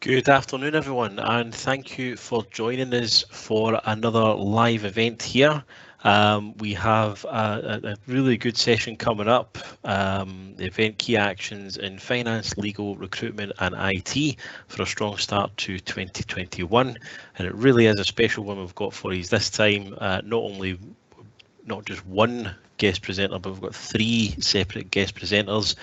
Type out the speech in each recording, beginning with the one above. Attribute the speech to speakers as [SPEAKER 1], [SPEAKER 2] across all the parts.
[SPEAKER 1] Good afternoon, everyone, and thank you for joining us for another live event here. We have a really good session coming up, the event Key Actions in Finance, Legal, Recruitment and IT for a strong start to 2021. And it really is a special one we've got for you this time, not just one guest presenter, but we've got 3 separate guest presenters,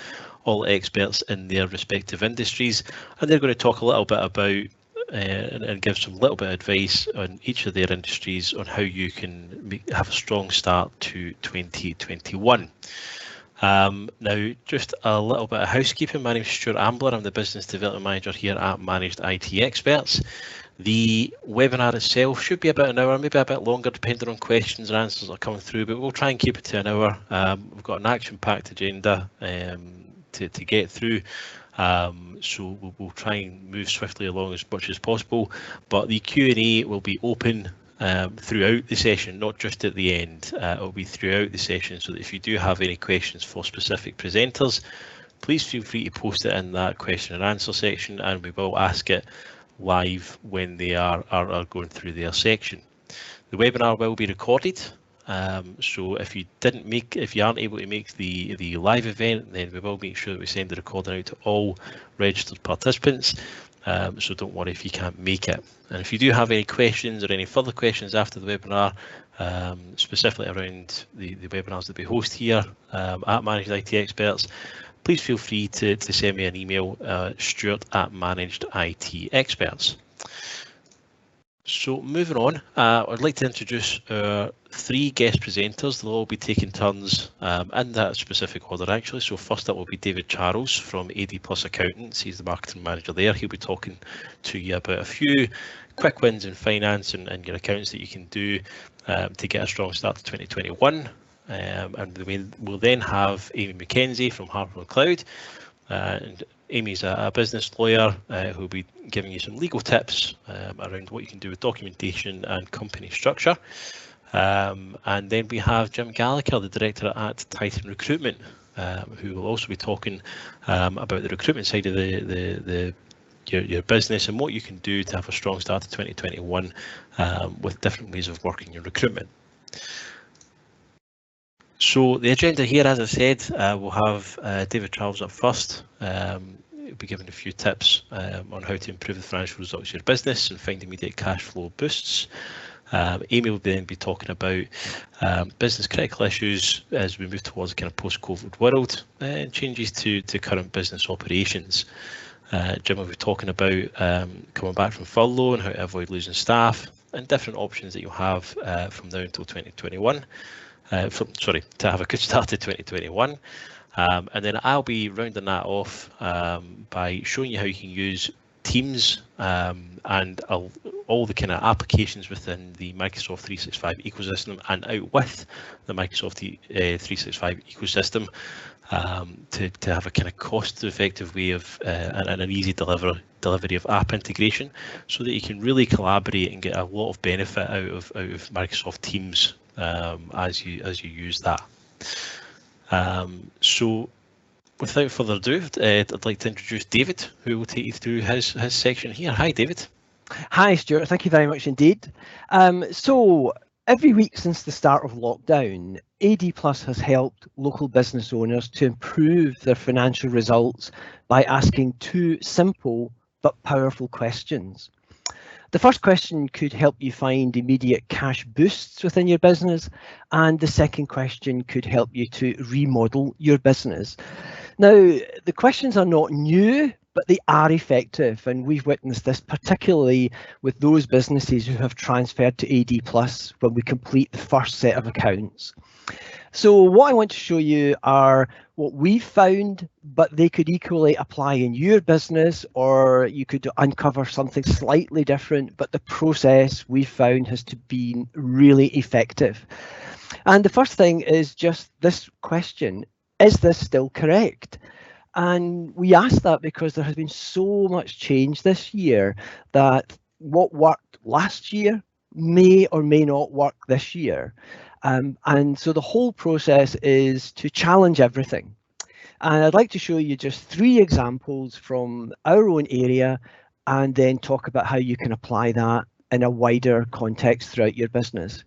[SPEAKER 1] all experts in their respective industries, and they're going to talk a little bit about and give some little bit of advice on each of their industries on how you can have a strong start to 2021. Now, just a little bit of housekeeping. My name is Stuart Ambler. I'm the Business Development Manager here at Managed IT Experts. The webinar itself should be about an hour, maybe a bit longer, depending on questions and answers that are coming through, but we'll try and keep it to an hour. We've got an action-packed agenda to get through, so we'll try and move swiftly along as much as possible, but the Q&A will be open throughout the session, not just at the end. It will be throughout the session, so that if you do have any questions for specific presenters, please feel free to post it in that question and answer section, and we will ask it live when they are going through their section. The webinar will be recorded. So if you aren't able to make the live event, then we will make sure that we send the recording out to all registered participants. So don't worry if you can't make it. And if you do have any questions or any further questions after the webinar, specifically around the webinars that we host here at Managed IT Experts, please feel free to send me an email, stuart@manageditexperts. So moving on, I'd like to introduce our 3 guest presenters. They'll all be taking turns in that specific order, actually. So first up will be David Charles from AD Plus Accountants. He's the marketing manager there. He'll be talking to you about a few quick wins in finance and your accounts that you can do to get a strong start to 2021. And we'll then have Amy McKenzie from Harper & Cloud. And Amy's a business lawyer who'll be giving you some legal tips around what you can do with documentation and company structure. And then we have Jim Gallagher, the director at Titan Recruitment, who will also be talking about the recruitment side of your business and what you can do to have a strong start to 2021 with different ways of working your recruitment. So the agenda here, as I said, we'll have David Charles up first. He'll be giving a few tips on how to improve the financial results of your business and find immediate cash flow boosts. Amy will then be talking about business critical issues as we move towards a kind of post-COVID world and changes to current business operations. Jim will be talking about coming back from furlough and how to avoid losing staff and different options that you'll have from now until 2021. To have a good start to 2021. And then I'll be rounding that off by showing you how you can use Teams and all the kind of applications within the Microsoft 365 ecosystem and out with the Microsoft 365 ecosystem to have a kind of cost-effective way of and an easy delivery of app integration, so that you can really collaborate and get a lot of benefit out of Microsoft Teams as you use that. So without further ado, I'd like to introduce David, who will take you through his section here. Hi, David.
[SPEAKER 2] Hi, Stuart. Thank you very much indeed. So every week since the start of lockdown, AD Plus has helped local business owners to improve their financial results by asking 2 simple but powerful questions. The first question could help you find immediate cash boosts within your business, and the second question could help you to remodel your business. Now, the questions are not new, but they are effective, and we've witnessed this particularly with those businesses who have transferred to AD Plus when we complete the first set of accounts. So what I want to show you are what we've found, but they could equally apply in your business, or you could uncover something slightly different, but the process we've found has been really effective. And the first thing is just this question: is this still correct? And we ask that because there has been so much change this year that what worked last year may or may not work this year. And so the whole process is to challenge everything. And I'd like to show you just 3 examples from our own area and then talk about how you can apply that in a wider context throughout your business.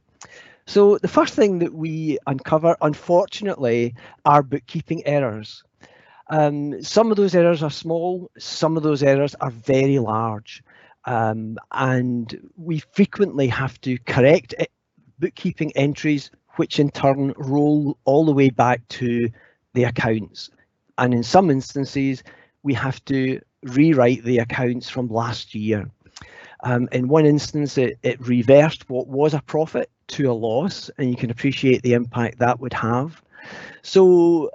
[SPEAKER 2] So the first thing that we uncover, unfortunately, are bookkeeping errors. Some of those errors are small, some of those errors are very large, and we frequently have to correct bookkeeping entries, which in turn roll all the way back to the accounts. And in some instances, we have to rewrite the accounts from last year. In one instance, it reversed what was a profit to a loss, and you can appreciate the impact that would have. So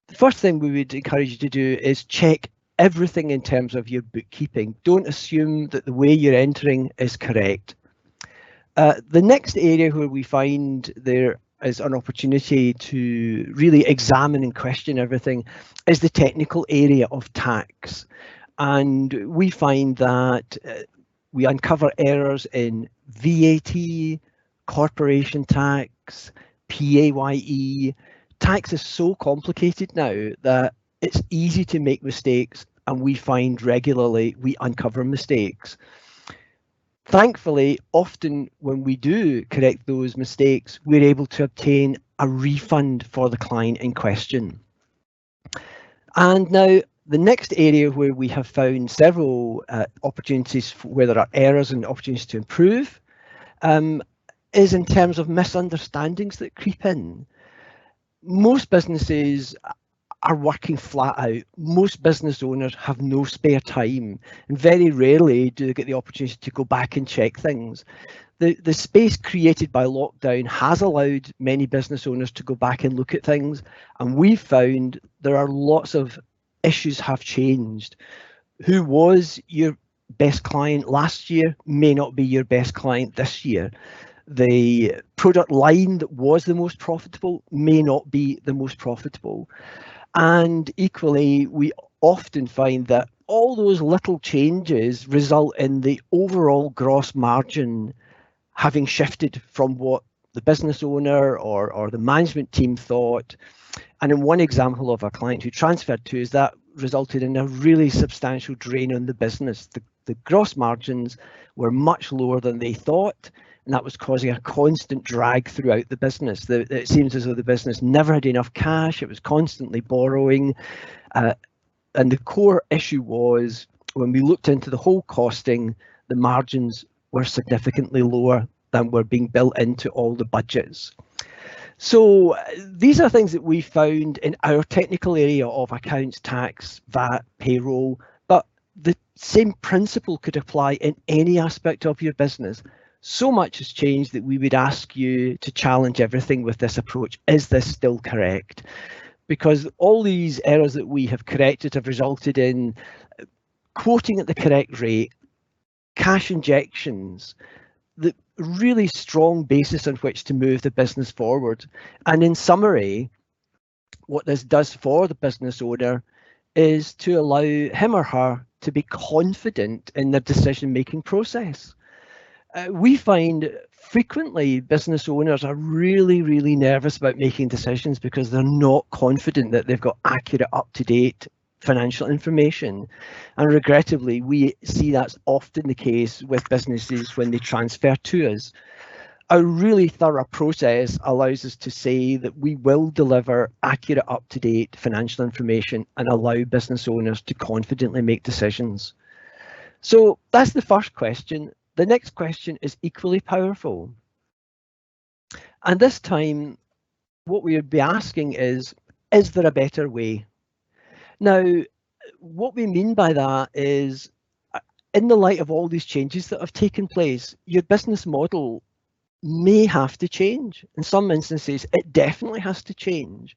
[SPEAKER 2] the first thing we would encourage you to do is check everything in terms of your bookkeeping. Don't assume that the way you're entering is correct. The next area where we find there is an opportunity to really examine and question everything is the technical area of tax. And we find that we uncover errors in VAT, corporation tax, PAYE. Tax is so complicated now that it's easy to make mistakes, and we find regularly we uncover mistakes. Thankfully, often when we do correct those mistakes, we're able to obtain a refund for the client in question. And now the next area where we have found several opportunities where there are errors and opportunities to improve is in terms of misunderstandings that creep in. Most businesses are working flat out. Most business owners have no spare time, and very rarely do they get the opportunity to go back and check things. The space created by lockdown has allowed many business owners to go back and look at things, and we've found there are lots of issues have changed. Who was your best client last year may not be your best client this year. The product line that was the most profitable may not be the most profitable. And equally, we often find that all those little changes result in the overall gross margin having shifted from what the business owner or the management team thought. And in one example of a client who transferred to us, that resulted in a really substantial drain on the business. The gross margins were much lower than they thought, and that was causing a constant drag throughout the business. It seems as though the business never had enough cash, it was constantly borrowing. And the core issue was, when we looked into the whole costing, the margins were significantly lower than were being built into all the budgets. So these are things that we found in our technical area of accounts, tax, VAT, payroll, but the same principle could apply in any aspect of your business. So much has changed that we would ask you to challenge everything with this approach. Is this still correct? Because all these errors that we have corrected have resulted in quoting at the correct rate, cash injections, the really strong basis on which to move the business forward. And in summary, what this does for the business owner is to allow him or her to be confident in their decision-making process. We find frequently business owners are really, really nervous about making decisions because they're not confident that they've got accurate, up-to-date financial information. And regrettably, we see that's often the case with businesses when they transfer to us. A really thorough process allows us to say that we will deliver accurate, up-to-date financial information and allow business owners to confidently make decisions. So that's the first question. The next question is equally powerful. And this time, what we would be asking is there a better way? Now, what we mean by that is, in the light of all these changes that have taken place, your business model may have to change. In some instances, it definitely has to change.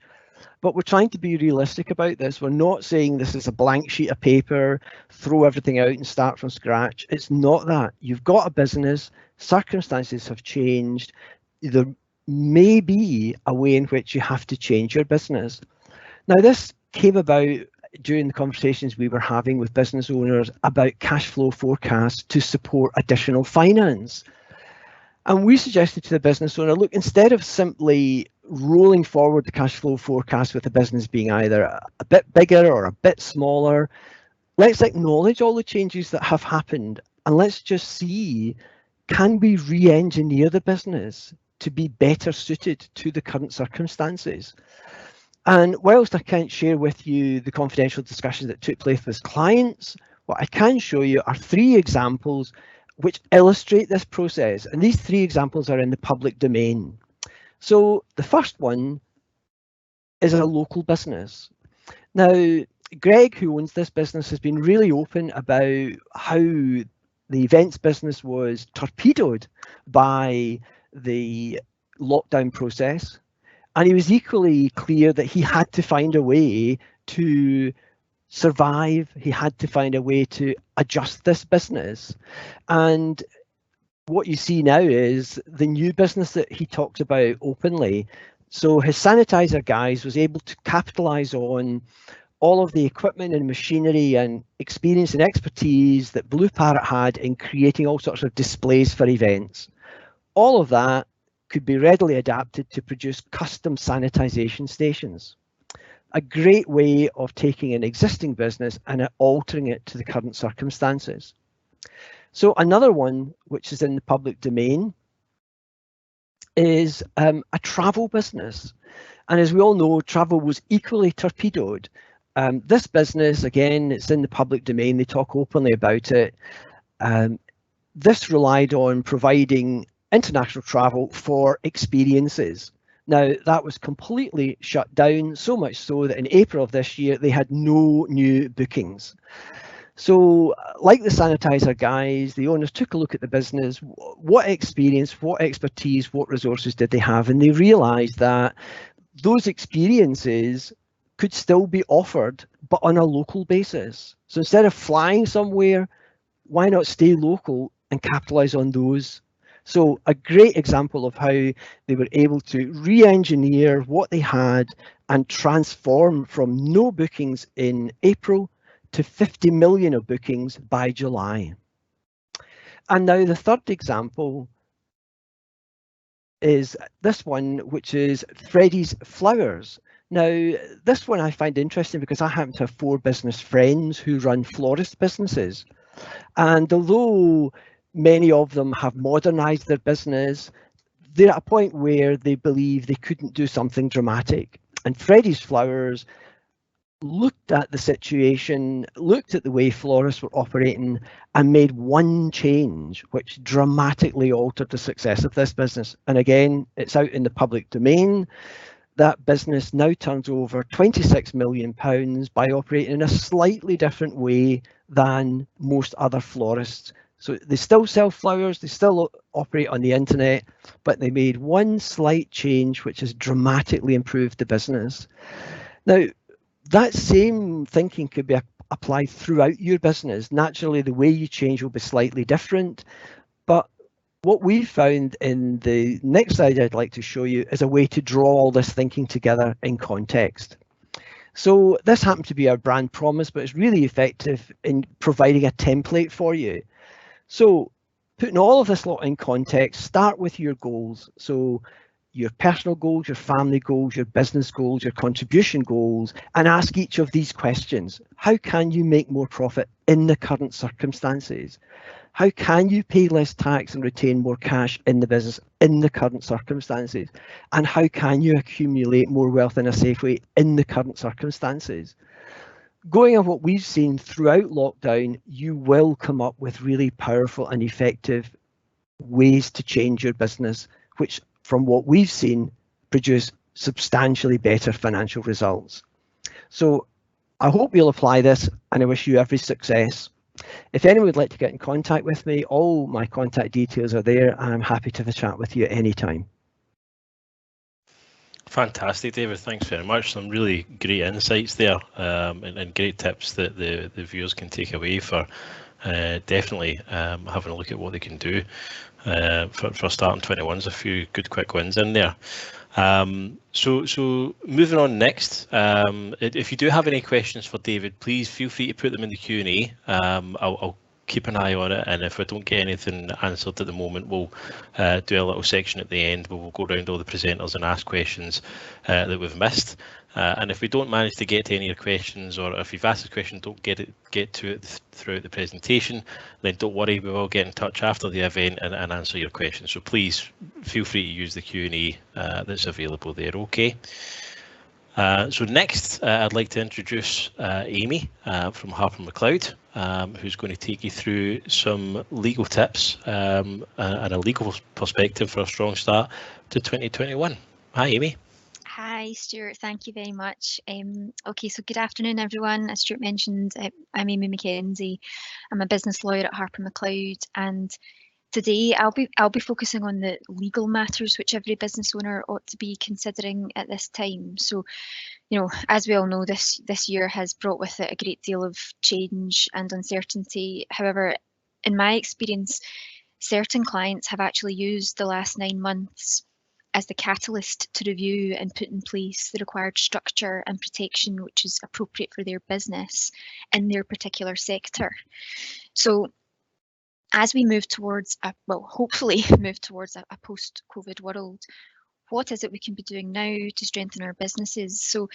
[SPEAKER 2] But we're trying to be realistic about this. We're not saying this is a blank sheet of paper, throw everything out and start from scratch. It's not that. You've got a business, circumstances have changed. There may be a way in which you have to change your business. Now, this came about during the conversations we were having with business owners about cash flow forecasts to support additional finance. And we suggested to the business owner, look, instead of simply rolling forward the cash flow forecast with the business being either a bit bigger or a bit smaller, let's acknowledge all the changes that have happened, and let's just see, can we re-engineer the business to be better suited to the current circumstances? And whilst I can't share with you the confidential discussions that took place with clients, what I can show you are 3 examples which illustrate this process. And these 3 examples are in the public domain. So the first one is a local business. Now, Greg, who owns this business, has been really open about how the events business was torpedoed by the lockdown process. And he was equally clear that he had to find a way to survive. He had to find a way to adjust this business. And what you see now is the new business that he talks about openly. So his sanitizer guys was able to capitalize on all of the equipment and machinery and experience and expertise that Blue Parrot had in creating all sorts of displays for events. All of that could be readily adapted to produce custom sanitization stations. A great way of taking an existing business and altering it to the current circumstances. So another one, which is in the public domain, is a travel business. And as we all know, travel was equally torpedoed. This business, again, it's in the public domain, they talk openly about it. This relied on providing international travel for experiences. Now, that was completely shut down, so much so that in April of this year, they had no new bookings. So like the sanitizer guys, the owners took a look at the business, what experience, what expertise, what resources did they have? And they realized that those experiences could still be offered, but on a local basis. So instead of flying somewhere, why not stay local and capitalize on those? So a great example of how they were able to re-engineer what they had and transform from no bookings in April to 50 million of bookings by July. And now the third example is this one, which is Freddie's Flowers. Now, this one I find interesting because I happen to have 4 business friends who run florist businesses. And although many of them have modernized their business, they're at a point where they believe they couldn't do something dramatic. And Freddie's Flowers looked at the situation, looked at the way florists were operating, and made one change which dramatically altered the success of this business. And again, it's out in the public domain. That business now turns over £26 million by operating in a slightly different way than most other florists. So they still sell flowers, they still operate on the internet, but they made one slight change which has dramatically improved the business. Now, that same thinking could be applied throughout your business. Naturally, the way you change will be slightly different, but what we found in the next slide I'd like to show you is a way to draw all this thinking together in context. So this happened to be our brand promise, but it's really effective in providing a template for you. So putting all of this lot in context, start with your goals. So your personal goals, your family goals, your business goals, your contribution goals, and ask each of these questions. How can you make more profit in the current circumstances? How can you pay less tax and retain more cash in the business in the current circumstances? And how can you accumulate more wealth in a safe way in the current circumstances? Going on what we've seen throughout lockdown, you will come up with really powerful and effective ways to change your business, which from what we've seen produce substantially better financial results. So I hope you'll apply this, and I wish you every success. If anyone would like to get in contact with me, all my contact details are there, and I'm happy to have a chat with you at any time.
[SPEAKER 1] Fantastic, David. Thanks very much. Some really great insights there, and great tips that the viewers can take away for definitely having a look at what they can do for starting 21's. A few good quick wins in there. So moving on next, if you do have any questions for David, please feel free to put them in the Q&A. I'll keep an eye on it, and if I don't get anything answered at the moment, we'll do a little section at the end where we'll go around all the presenters and ask questions that we've missed. And if we don't manage to get to any of your questions, or if you've asked a question, don't get to it throughout the presentation, then don't worry, we will get in touch after the event and answer your questions. So please feel free to use the Q&A that's available there. Okay. So next, I'd like to introduce Amy from Harper McLeod, who's going to take you through some legal tips and a legal perspective for a strong start to 2021. Hi, Amy.
[SPEAKER 3] Hi, Stuart. Thank you very much. Okay, so good afternoon, everyone. As Stuart mentioned, I'm Amy Mackenzie. I'm a business lawyer at Harper McLeod, and today I'll be focusing on the legal matters which every business owner ought to be considering at this time. So, as we all know, this year has brought with it a great deal of change and uncertainty. However, in my experience, certain clients have actually used the last 9 months as the catalyst to review and put in place the required structure and protection which is appropriate for their business in their particular sector. So as we move towards hopefully move towards a post-COVID world, what is it we can be doing now to strengthen our businesses? So,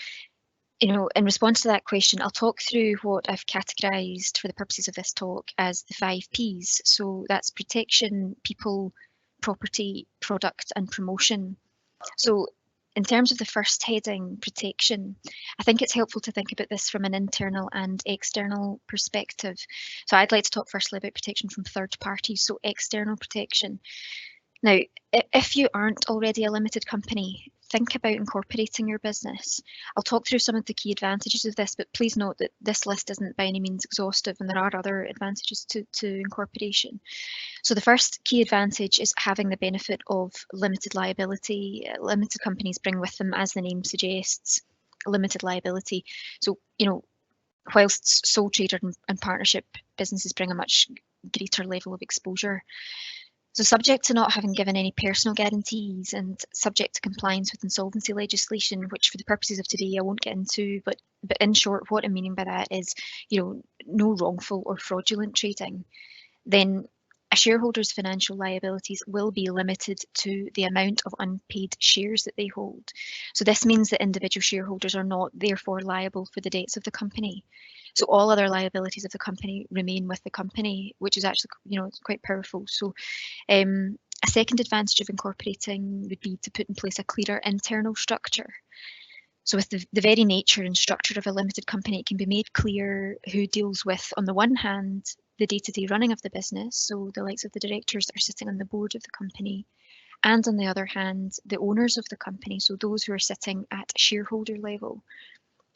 [SPEAKER 3] in response to that question, I'll talk through what I've categorised for the purposes of this talk as the 5 Ps. So that's protection, people, property, product, and promotion. So in terms of the first heading, protection, I think it's helpful to think about this from an internal and external perspective. So I'd like to talk firstly about protection from third parties, so external protection. Now, if you aren't already a limited company, think about incorporating your business. I'll talk through some of the key advantages of this, but please note that this list isn't by any means exhaustive and there are other advantages to incorporation. So the first key advantage is having the benefit of limited liability. Limited companies bring with them, as the name suggests, limited liability. So, whilst sole trader and partnership businesses bring a much greater level of exposure. So subject to not having given any personal guarantees and subject to compliance with insolvency legislation, which for the purposes of today I won't get into, but in short, what I'm meaning by that is, no wrongful or fraudulent trading, then a shareholder's financial liabilities will be limited to the amount of unpaid shares that they hold. So this means that individual shareholders are not therefore liable for the debts of the company. So all other liabilities of the company remain with the company, which is actually, it's quite powerful. So a second advantage of incorporating would be to put in place a clearer internal structure. So with the very nature and structure of a limited company, it can be made clear who deals with, on the one hand, the day-to-day running of the business, so the likes of the directors that are sitting on the board of the company, and on the other hand, the owners of the company, so those who are sitting at shareholder level.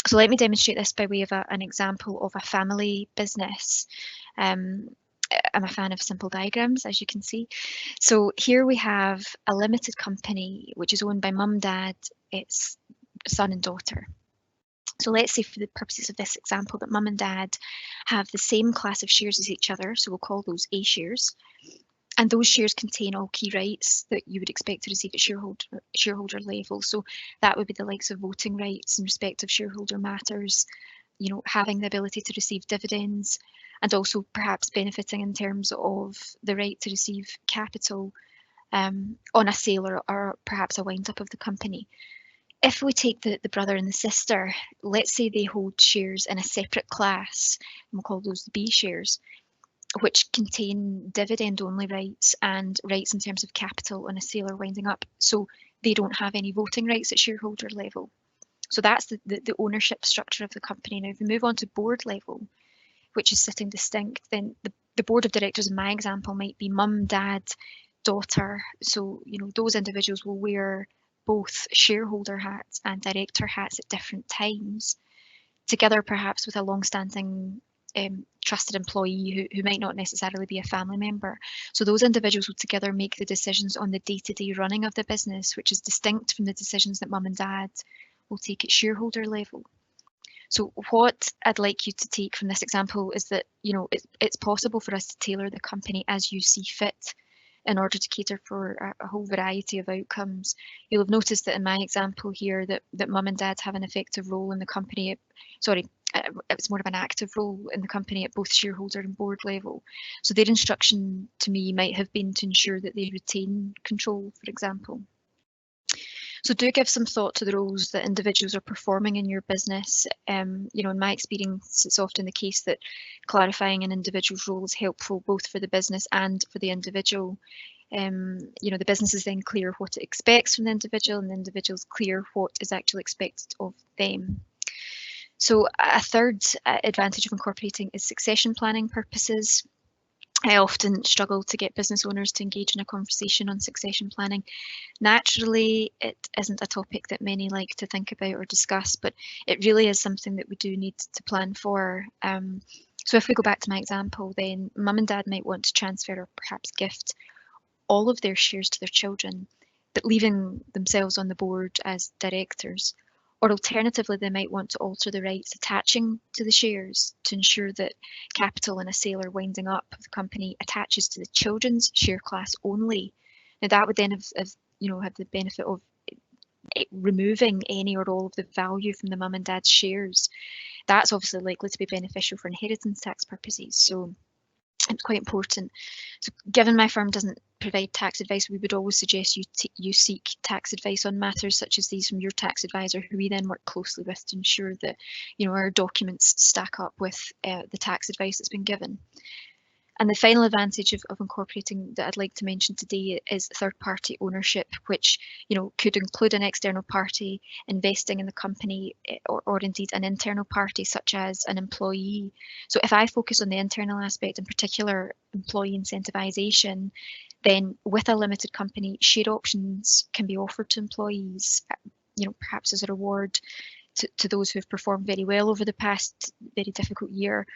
[SPEAKER 3] So let me demonstrate this by way of an example of a family business. I'm a fan of simple diagrams, as you can see. So here we have a limited company which is owned by mum, dad, its son and daughter. So let's say for the purposes of this example that mum and dad have the same class of shares as each other, so we'll call those A shares. And those shares contain all key rights that you would expect to receive at shareholder level. So that would be the likes of voting rights in respect of shareholder matters, having the ability to receive dividends, and also perhaps benefiting in terms of the right to receive capital on a sale or perhaps a wind up of the company. If we take the brother and the sister, let's say they hold shares in a separate class, and we'll call those the B shares, which contain dividend-only rights and rights in terms of capital on a sale or winding up. So they don't have any voting rights at shareholder level. So that's the ownership structure of the company. Now, if we move on to board level, which is sitting distinct, then the board of directors in my example might be mum, dad, daughter. So, those individuals will wear both shareholder hats and director hats at different times, together perhaps with a long-standing trusted employee who might not necessarily be a family member. So those individuals will together make the decisions on the day-to-day running of the business, which is distinct from the decisions that mum and dad will take at shareholder level. So what I'd like you to take from this example is that, it's possible for us to tailor the company as you see fit in order to cater for a whole variety of outcomes. You'll have noticed that in my example here that mum and dad have an effective role in the company. It's more of an active role in the company at both shareholder and board level. So their instruction to me might have been to ensure that they retain control, for example. So do give some thought to the roles that individuals are performing in your business. You know, in my experience, it's often the case that clarifying an individual's role is helpful both for the business and for the individual. You know, the business is then clear what it expects from the individual, and the individual is clear what is actually expected of them. So a third advantage of incorporating is succession planning purposes. I often struggle to get business owners to engage in a conversation on succession planning. Naturally, it isn't a topic that many like to think about or discuss, but it really is something that we do need to plan for. So if we go back to my example, then mum and dad might want to transfer or perhaps gift all of their shares to their children, but leaving themselves on the board as directors. Or alternatively, they might want to alter the rights attaching to the shares to ensure that capital in a sale or winding up of the company attaches to the children's share class only. Now that would then have the benefit of removing any or all of the value from the mum and dad's shares. That's obviously likely to be beneficial for inheritance tax purposes. So it's quite important. So given my firm doesn't provide tax advice, we would always suggest you seek tax advice on matters such as these from your tax advisor, who we then work closely with to ensure that our documents stack up with the tax advice that's been given. And the final advantage of incorporating that I'd like to mention today is third-party ownership, which could include an external party investing in the company, or indeed an internal party such as an employee. So if I focus on the internal aspect, in particular employee incentivisation, then with a limited company, share options can be offered to employees, perhaps as a reward to those who have performed very well over the past very difficult year.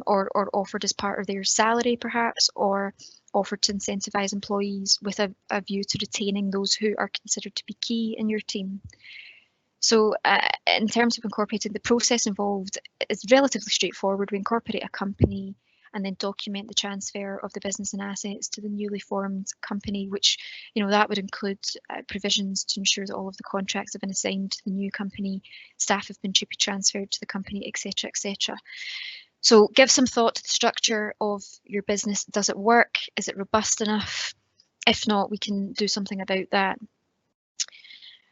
[SPEAKER 3] Or offered as part of their salary perhaps, or offered to incentivise employees with a view to retaining those who are considered to be key in your team. So in terms of incorporating, the process involved is relatively straightforward. We incorporate a company and then document the transfer of the business and assets to the newly formed company, which that would include provisions to ensure that all of the contracts have been assigned to the new company, staff have been transferred to the company, etc., etc. So give some thought to the structure of your business. Does it work? Is it robust enough? If not, we can do something about that.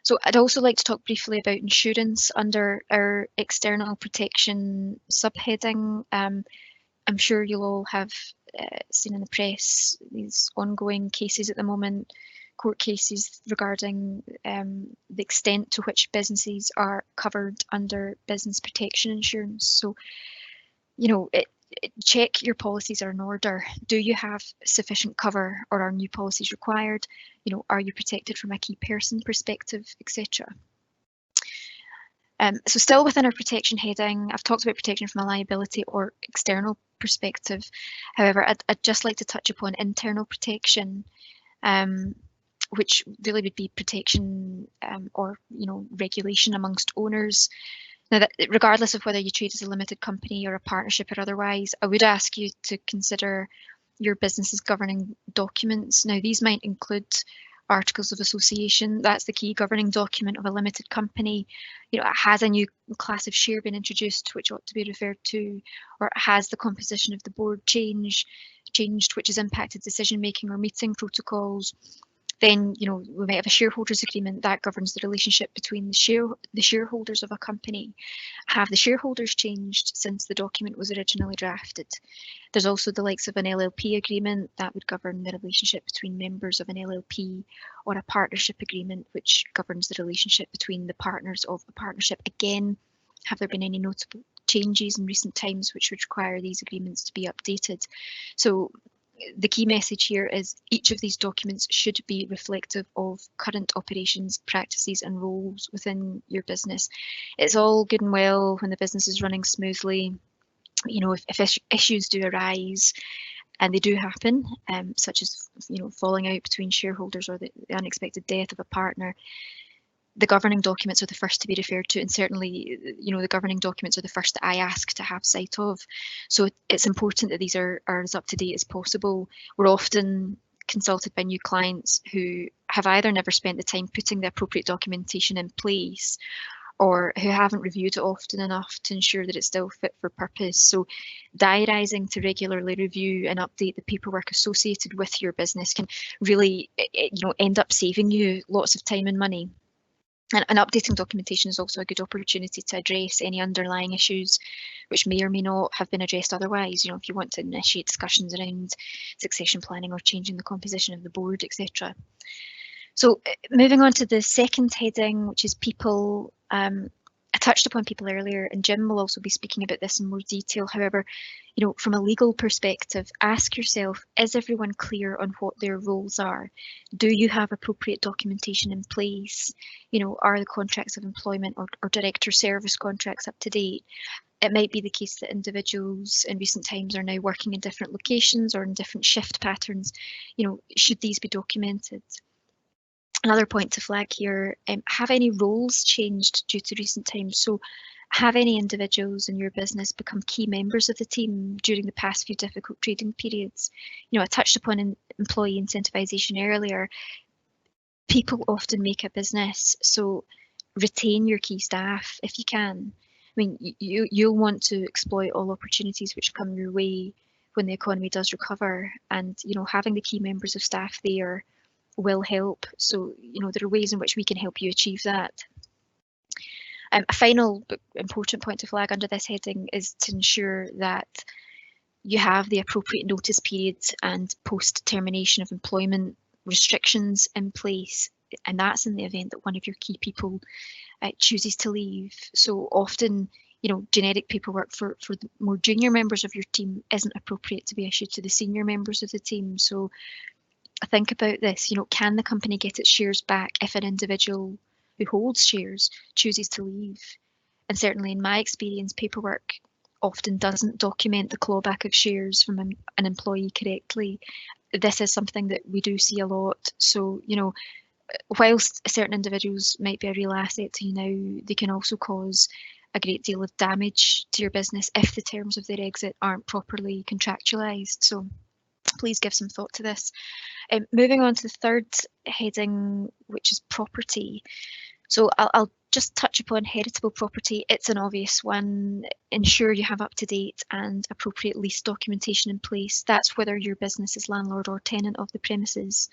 [SPEAKER 3] So I'd also like to talk briefly about insurance under our external protection subheading. I'm sure you'll all have seen in the press these ongoing cases at the moment, court cases regarding the extent to which businesses are covered under business protection insurance. So check your policies are in order. Do you have sufficient cover, or are new policies required? Are you protected from a key person perspective, etc. So still within our protection heading, I've talked about protection from a liability or external perspective. However, I'd just like to touch upon internal protection, which really would be protection or regulation amongst owners. Now, that regardless of whether you trade as a limited company or a partnership or otherwise, I would ask you to consider your business's governing documents. Now, these might include articles of association. That's the key governing document of a limited company. Has a new class of share been introduced, which ought to be referred to, or has the composition of the board changed, which has impacted decision making or meeting protocols. Then we might have a shareholders agreement that governs the relationship between the shareholders of a company. Have the shareholders changed since the document was originally drafted? There's also the likes of an LLP agreement that would govern the relationship between members of an LLP, or a partnership agreement which governs the relationship between the partners of the partnership. Again, have there been any notable changes in recent times which would require these agreements to be updated? So the key message here is each of these documents should be reflective of current operations, practices and roles within your business. It's all good and well when the business is running smoothly. If issues do arise, and they do happen, such as falling out between shareholders or the unexpected death of a partner, the governing documents are the first to be referred to, and certainly the governing documents are the first that I ask to have sight of. So it's important that these are as up to date as possible. We're often consulted by new clients who have either never spent the time putting the appropriate documentation in place, or who haven't reviewed it often enough to ensure that it's still fit for purpose. So diarising to regularly review and update the paperwork associated with your business can really end up saving you lots of time and money. And updating documentation is also a good opportunity to address any underlying issues which may or may not have been addressed otherwise. If you want to initiate discussions around succession planning or changing the composition of the board, etc. So moving on to the second heading, which is people. I touched upon people earlier, and Jim will also be speaking about this in more detail. However, from a legal perspective, ask yourself, is everyone clear on what their roles are? Do you have appropriate documentation in place? Are the contracts of employment or director service contracts up to date? It might be the case that individuals in recent times are now working in different locations or in different shift patterns. Should these be documented? Another point to flag here, have any roles changed due to recent times? So have any individuals in your business become key members of the team during the past few difficult trading periods? I touched upon employee incentivization earlier. People often make a business, so retain your key staff if you can. I mean, you'll want to exploit all opportunities which come your way when the economy does recover, and having the key members of staff there will help. So there are ways in which we can help you achieve that. A final but important point to flag under this heading is to ensure that you have the appropriate notice periods and post termination of employment restrictions in place, and that's in the event that one of your key people chooses to leave. So often generic paperwork for the more junior members of your team isn't appropriate to be issued to the senior members of the team. So think about this, can the company get its shares back if an individual who holds shares chooses to leave? And certainly in my experience, paperwork often doesn't document the clawback of shares from an employee correctly. This is something that we do see a lot. So, whilst certain individuals might be a real asset to you now, they can also cause a great deal of damage to your business if the terms of their exit aren't properly contractualised. So please give some thought to this. Moving on to the third heading, which is property. So I'll just touch upon heritable property. It's an obvious one. Ensure you have up-to-date and appropriate lease documentation in place. That's whether your business is landlord or tenant of the premises.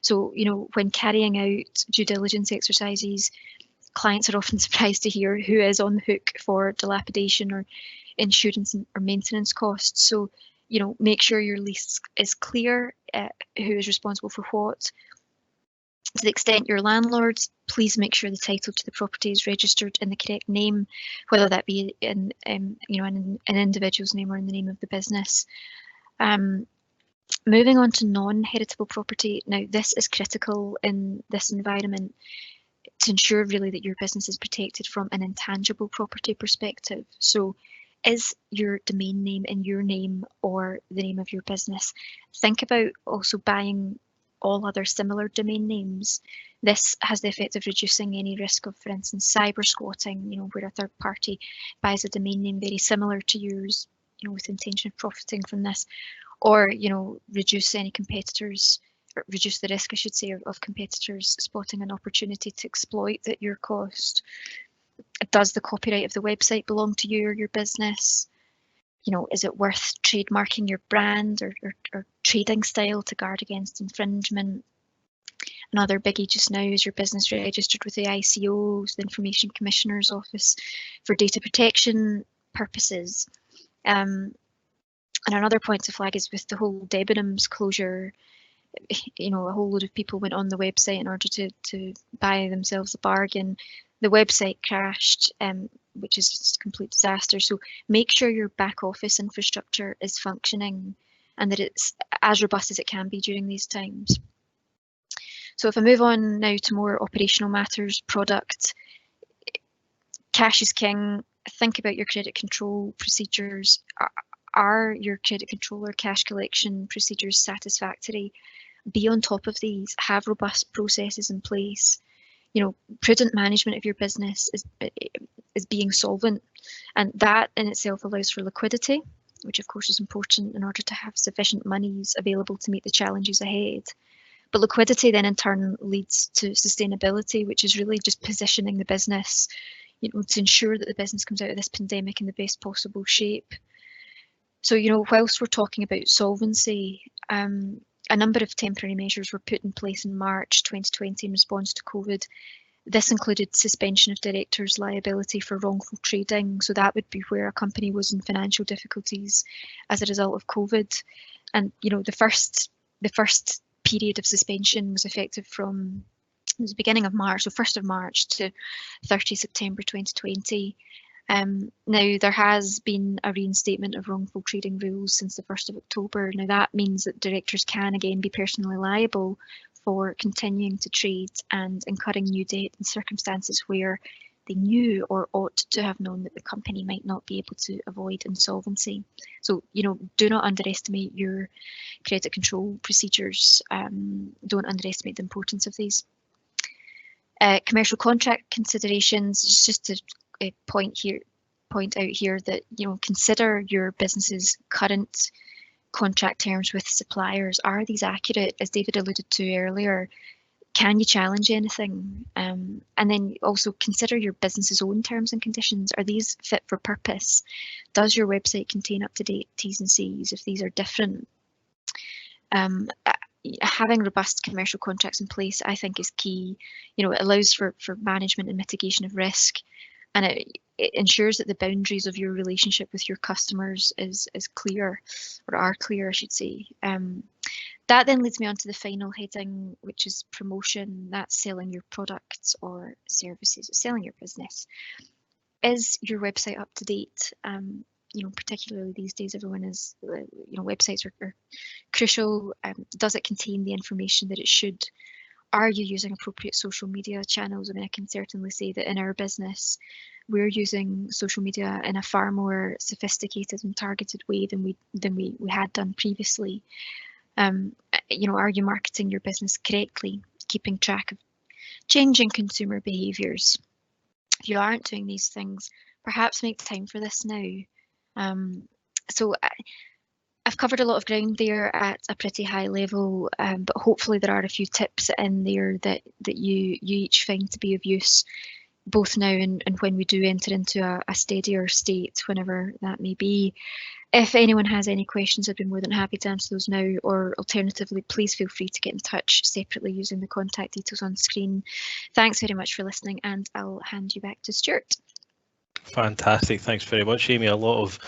[SPEAKER 3] So, when carrying out due diligence exercises, clients are often surprised to hear who is on the hook for dilapidation or insurance or maintenance costs. So, make sure your lease is clear, who is responsible for what. To the extent you're landlords, please make sure the title to the property is registered in the correct name, whether that be in an individual's name or in the name of the business. Moving on to non-heritable property. Now, this is critical in this environment to ensure really that your business is protected from an intangible property perspective. So, is your domain name in your name or the name of your business? Think about also buying all other similar domain names. This has the effect of reducing any risk of, for instance, cyber squatting, where a third party buys a domain name very similar to yours, with intention of profiting from this, or, reduce any competitors, or reduce the risk, I should say, of competitors spotting an opportunity to exploit at your cost. Does the copyright of the website belong to you or your business? Is it worth trademarking your brand or trading style to guard against infringement? Another biggie just now is your business registered with the ICO, the Information Commissioner's Office, for data protection purposes. And another point to flag is with the whole Debenhams closure, a whole load of people went on the website in order to buy themselves a bargain. The website crashed, which is a complete disaster. So make sure your back office infrastructure is functioning and that it's as robust as it can be during these times. So if I move on now to more operational matters, product, cash is king. Think about your credit control procedures. Are your credit control or cash collection procedures satisfactory? Be on top of these, have robust processes in place. Prudent management of your business is being solvent, and that in itself allows for liquidity, which of course is important in order to have sufficient monies available to meet the challenges ahead. But liquidity then in turn leads to sustainability, which is really just positioning the business, to ensure that the business comes out of this pandemic in the best possible shape. So, whilst we're talking about solvency, a number of temporary measures were put in place in March 2020 in response to COVID. This included suspension of directors' liability for wrongful trading. So that would be where a company was in financial difficulties as a result of COVID. And the first period of suspension was effective from the beginning of March, so 1st of March to 30 September 2020. Now, there has been a reinstatement of wrongful trading rules since the 1st of October. Now, that means that directors can again be personally liable for continuing to trade and incurring new debt in circumstances where they knew or ought to have known that the company might not be able to avoid insolvency. So, do not underestimate your credit control procedures. Don't underestimate the importance of these. Commercial contract considerations, just to point out here that consider your business's current contract terms with suppliers. Are these accurate? As David alluded to earlier, can you challenge anything? And then also consider your business's own terms and conditions. Are these fit for purpose? Does your website contain up-to-date T's and C's if these are different? Having robust commercial contracts in place, I think, is key. It allows for management and mitigation of risk, and it ensures that the boundaries of your relationship with your customers is clear, or are clear, I should say. That then leads me on to the final heading, which is promotion. That's selling your products or services, selling your business. Is your website up to date? Particularly these days, everyone is, websites are crucial. Does it contain the information that it should? Are you using appropriate social media channels? I mean, I can certainly say that in our business, we're using social media in a far more sophisticated and targeted way than we had done previously. Are you marketing your business correctly, keeping track of changing consumer behaviours? If you aren't doing these things, perhaps make time for this now. So I've covered a lot of ground there at a pretty high level, but hopefully there are a few tips in there that you each find to be of use, both now and when we do enter into a steadier state, whenever that may be. If anyone has any questions, I'd be more than happy to answer those now, or alternatively, please feel free to get in touch separately using the contact details on screen. Thanks very much for listening, and I'll hand you back to Stuart.
[SPEAKER 1] Fantastic, thanks very much, Amy. A lot of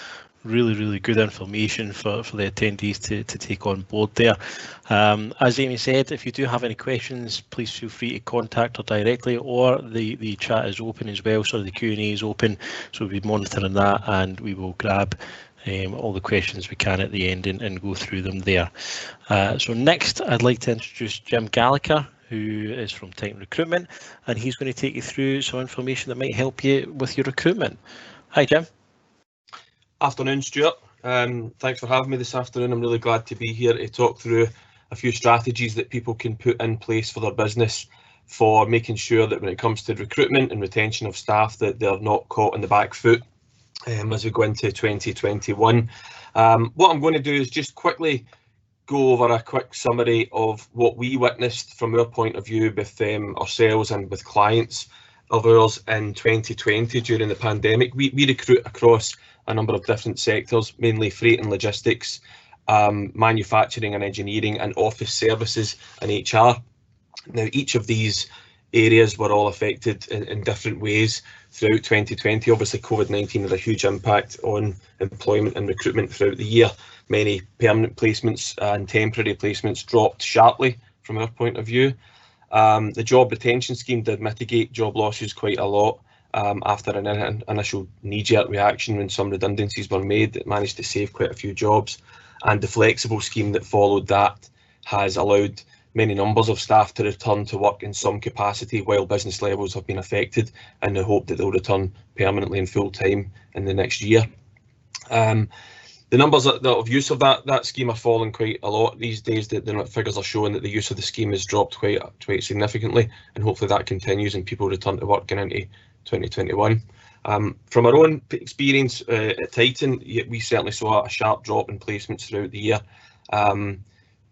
[SPEAKER 1] really good information for the attendees to take on board there. As Amy said, if you do have any questions, please feel free to contact her directly, or the chat is open as well, so the Q&A is open, so we'll be monitoring that, and we will grab all the questions we can at the end and go through them there. So next, I'd like to introduce Jim Gallagher, who is from Untitled Recruitment, and he's going to take you through some information that might help you with your recruitment. Hi, Jim.
[SPEAKER 4] Afternoon, Stuart. Thanks for having me this afternoon. I'm really glad to be here to talk through a few strategies that people can put in place for their business for making sure that when it comes to recruitment and retention of staff, that they're not caught on the back foot as we go into 2021. What I'm going to do is just quickly go over a quick summary of what we witnessed from our point of view with ourselves and with clients of ours in 2020 during the pandemic. We recruit across a number of different sectors, mainly freight and logistics, manufacturing and engineering, and office services and HR. Now, each of these areas were all affected in different ways throughout 2020. Obviously, COVID-19 had a huge impact on employment and recruitment throughout the year. Many permanent placements and temporary placements dropped sharply from our point of view. The job retention scheme did mitigate job losses quite a lot after an initial knee-jerk reaction when some redundancies were made. It managed to save quite a few jobs, and the flexible scheme that followed that has allowed many numbers of staff to return to work in some capacity while business levels have been affected, in the hope that they'll return permanently and full-time in the next year. The numbers of use of that scheme are falling quite a lot these days. The figures are showing that the use of the scheme has dropped quite significantly, and hopefully that continues and people return to work going into 2021. From our own experience at Titan, we certainly saw a sharp drop in placements throughout the year.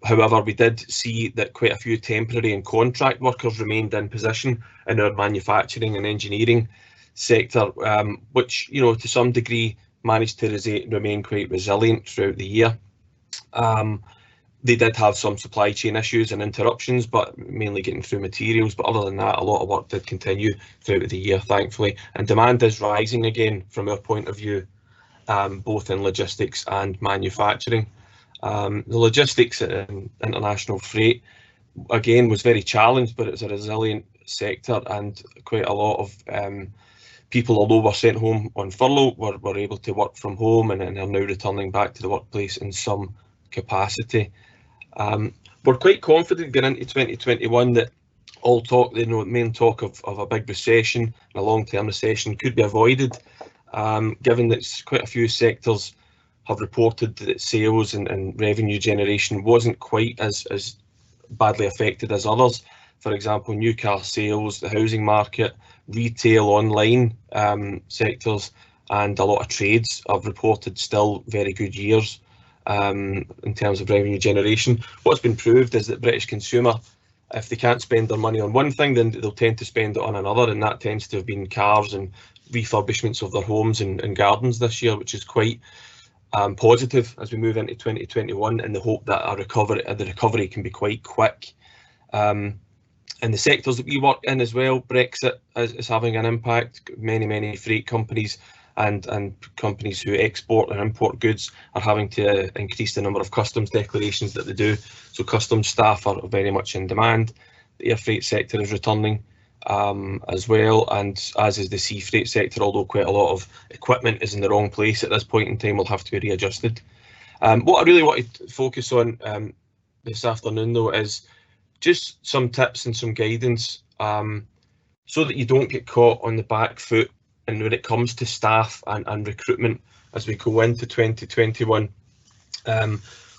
[SPEAKER 4] However, we did see that quite a few temporary and contract workers remained in position in our manufacturing and engineering sector, which, you know, to some degree managed to remain quite resilient throughout the year. They did have some supply chain issues and interruptions, but mainly getting through materials. But other than that, a lot of work did continue throughout the year, thankfully. And demand is rising again from our point of view, both in logistics and manufacturing. The logistics and international freight, again, was very challenged, but it's a resilient sector, and quite a lot of people, although were sent home on furlough, were able to work from home and are now returning back to the workplace in some capacity. We're quite confident going into 2021 that all talk, you know, main talk of a big recession and a long-term recession could be avoided, given that quite a few sectors have reported that sales and revenue generation wasn't quite as badly affected as others. For example, new car sales, the housing market, retail, online sectors, and a lot of trades have reported still very good years in terms of revenue generation. What's been proved is that British consumer, if they can't spend their money on one thing, then they'll tend to spend it on another, and that tends to have been cars and refurbishments of their homes and gardens this year, which is quite positive as we move into 2021, in the hope that the recovery can be quite quick. In the sectors that we work in as well, Brexit is having an impact. Many freight companies and companies who export and import goods are having to increase the number of customs declarations that they do. So customs staff are very much in demand. The air freight sector is returning as well, and as is the sea freight sector, although quite a lot of equipment is in the wrong place at this point in time, will have to be readjusted. What I really want to focus on this afternoon, though, is just some tips and some guidance so that you don't get caught on the back foot, and when it comes to staff and recruitment as we go into 2021.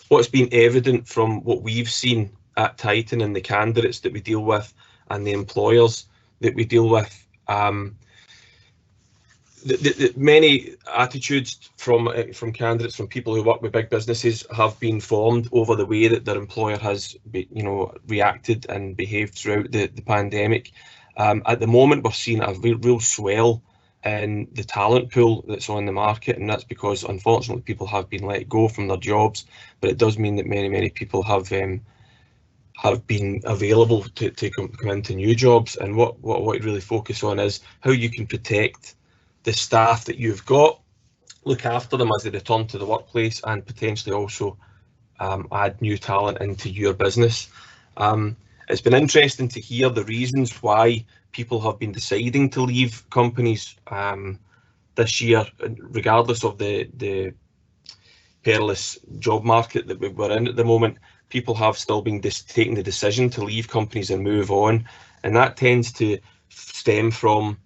[SPEAKER 4] What's been evident from what we've seen at Titan and the candidates that we deal with and the employers that we deal with, many attitudes from candidates, from people who work with big businesses, have been formed over the way that their employer has, you know, reacted and behaved throughout the pandemic. At the moment, we're seeing a real swell in the talent pool that's on the market, and that's because, unfortunately, people have been let go from their jobs. But it does mean that many people have been available to come into new jobs. And what I want to really focus on is how you can protect the staff that you've got, look after them as they return to the workplace, and potentially also add new talent into your business. It's been interesting to hear the reasons why people have been deciding to leave companies this year, regardless of the perilous job market that we're in at the moment. People have still been taking the decision to leave companies and move on, and that tends to stem from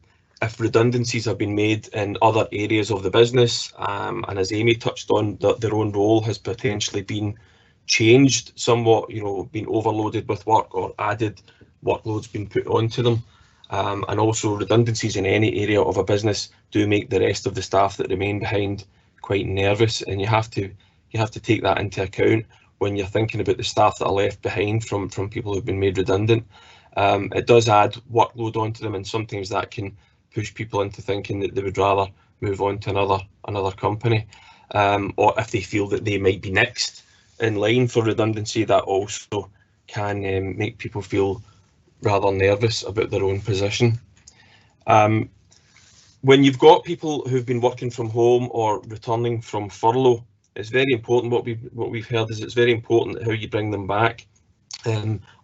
[SPEAKER 4] if redundancies have been made in other areas of the business, and as Amy touched on, their own role has potentially been changed somewhat, you know, been overloaded with work or added workloads been put onto them. And also redundancies in any area of a business do make the rest of the staff that remain behind quite nervous, and you have to take that into account when you're thinking about the staff that are left behind from people who've been made redundant. It does add workload onto them, and sometimes that can push people into thinking that they would rather move on to another company, or if they feel that they might be next in line for redundancy, that also can make people feel rather nervous about their own position. When you've got people who've been working from home or returning from furlough, it's very important. What we've heard is it's very important how you bring them back.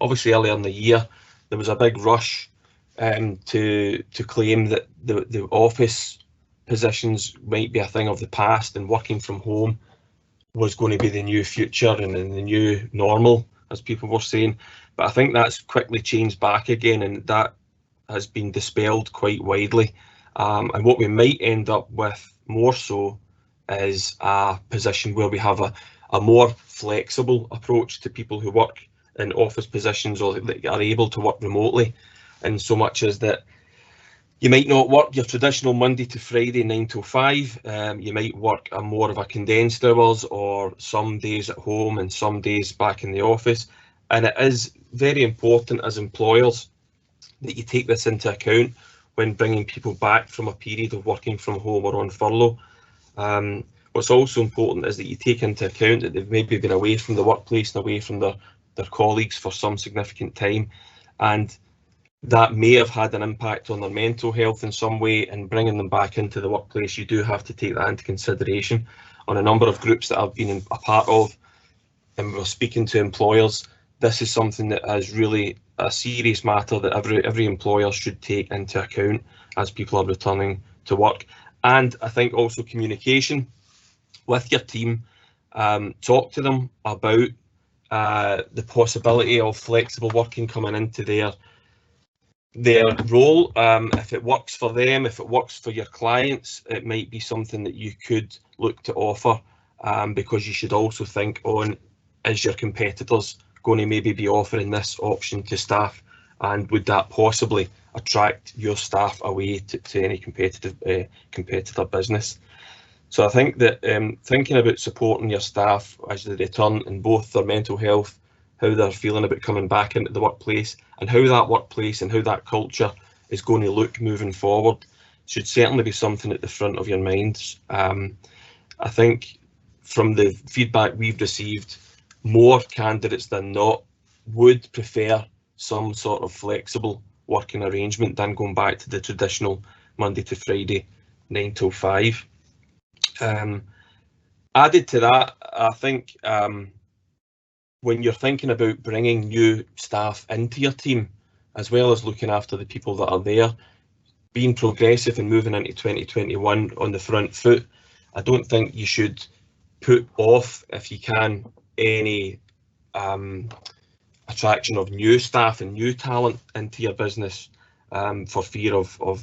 [SPEAKER 4] Obviously, earlier in the year, there was a big rush to claim that the office positions might be a thing of the past, and working from home was going to be the new future and the new normal, as people were saying. But I think that's quickly changed back again, and that has been dispelled quite widely. And what we might end up with more so is a position where we have a more flexible approach to people who work in office positions or that are able to work remotely, in so much as that you might not work your traditional Monday to Friday 9 to 5. You might work more of a condensed hours, or some days at home and some days back in the office. And it is very important as employers that you take this into account when bringing people back from a period of working from home or on furlough. What's also important is that you take into account that they've maybe been away from the workplace and away from their colleagues for some significant time, and that may have had an impact on their mental health in some way. And bringing them back into the workplace, you do have to take that into consideration. On a number of groups that I've been a part of, and we're speaking to employers, this is something that is really a serious matter that every employer should take into account as people are returning to work. And I think also communication with your team. Talk to them about the possibility of flexible working coming into their role. If it works for them, if it works for your clients, it might be something that you could look to offer, because you should also think on, is your competitors going to maybe be offering this option to staff, and would that possibly attract your staff away to any competitor business? So I think that thinking about supporting your staff as they return in both their mental health, how they're feeling about coming back into the workplace, and how that workplace and how that culture is going to look moving forward, should certainly be something at the front of your minds. I think from the feedback we've received, more candidates than not would prefer some sort of flexible working arrangement than going back to the traditional Monday to Friday 9 till 5. Added to that, I think when you're thinking about bringing new staff into your team, as well as looking after the people that are there, being progressive and moving into 2021 on the front foot, I don't think you should put off, if you can, any attraction of new staff and new talent into your business for fear of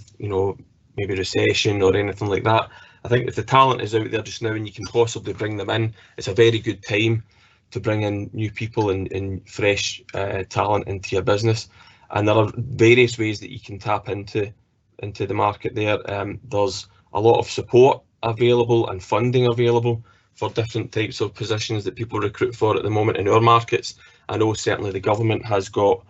[SPEAKER 4] maybe recession or anything like that. I think if the talent is out there just now and you can possibly bring them in, it's a very good time to bring in new people and fresh talent into your business. And there are various ways that you can tap into the market there. There's a lot of support available and funding available for different types of positions that people recruit for at the moment in our markets. I know certainly the government has got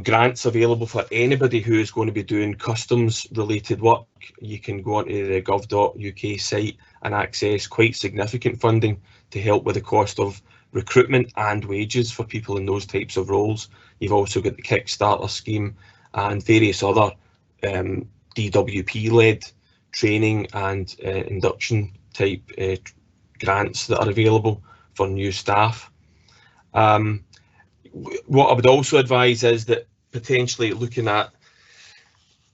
[SPEAKER 4] grants available for anybody who is going to be doing customs related work. You can go onto the gov.uk site and access quite significant funding to help with the cost of recruitment and wages for people in those types of roles. You've also got the Kickstarter scheme and various other DWP-led training and induction type grants that are available for new staff. What I would also advise is that potentially looking at